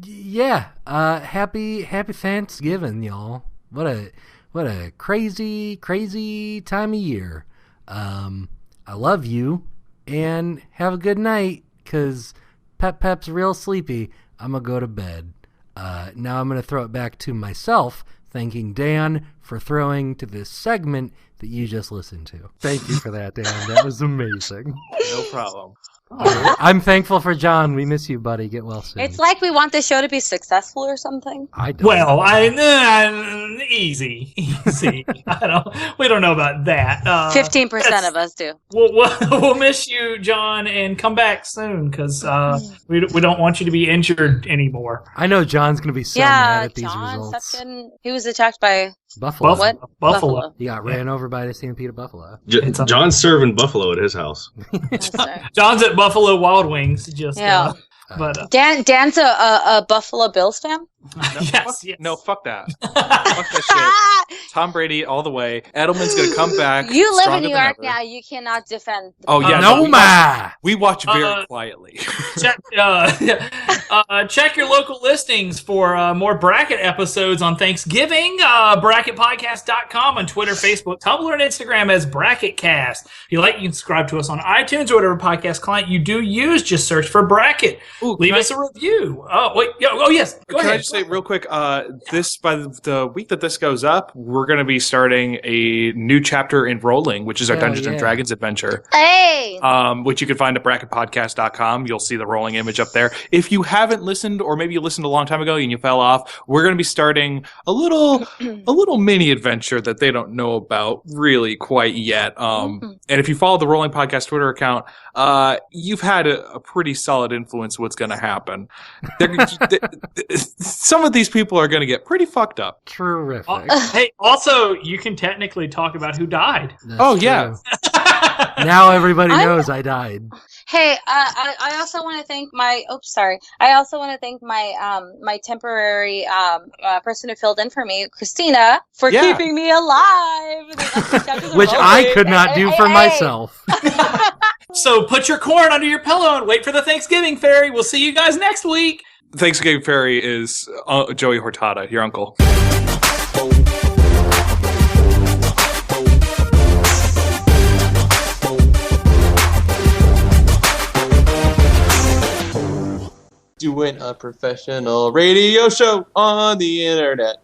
Yeah, happy Thanksgiving, y'all. What a crazy time of year. I love you, and have a good night, 'cause Pep's real sleepy. I'm gonna go to bed. Now I'm gonna throw it back to myself, thanking Dan for throwing to this segment that you just listened to. Thank you for that, Dan. That was amazing. No problem. I'm thankful for John. We miss you, buddy. Get well soon. It's like we want the show to be successful or something. I don't. Well, easy. We don't know about that. 15% of us do. We'll miss you, John, and come back soon because we don't want you to be injured anymore. I know John's gonna be so mad at these results. He was attacked by Buffalo. What? Buffalo. He got ran over by the stampede of Buffalo. John's serving buffalo at his house. John's at Buffalo Wild Wings. Dan's a Buffalo Bills fan. Yes. No, fuck that. Fuck that shit. Tom Brady all the way. Edelman's gonna come back. You live in New stronger York than ever. now. You cannot defend. Oh yeah, we watch very quietly. Check your local listings for more bracket episodes on Thanksgiving. Bracketpodcast.com on Twitter, Facebook, Tumblr, and Instagram as BracketCast. If you like, you can subscribe to us on iTunes or whatever podcast client you do use. Just search for Bracket. Leave us a review. Oh wait, yes. Go ahead. Can I just say real quick? This by the week that this goes up, we're going to be starting a new chapter in Rolling, which is our Dungeons and Dragons adventure. Hey! Which you can find at bracketpodcast.com. You'll see the rolling image up there. If you haven't listened, or maybe you listened a long time ago and you fell off, we're going to be starting a little mini adventure that they don't know about really quite yet. And if you follow the Rolling Podcast Twitter account, you've had a pretty solid influence what's going to happen. Some of these people are going to get pretty fucked up. Terrific. Hey, also, you can technically talk about who died. That's true. Now everybody knows I died. Hey, I also want to thank my. I also want to thank my my temporary person who filled in for me, Christina, for keeping me alive. Which I could not do for myself. So put your corn under your pillow and wait for the Thanksgiving fairy. We'll see you guys next week. Thanksgiving fairy is Joey Hortada, your uncle. Doing a professional radio show on the internet.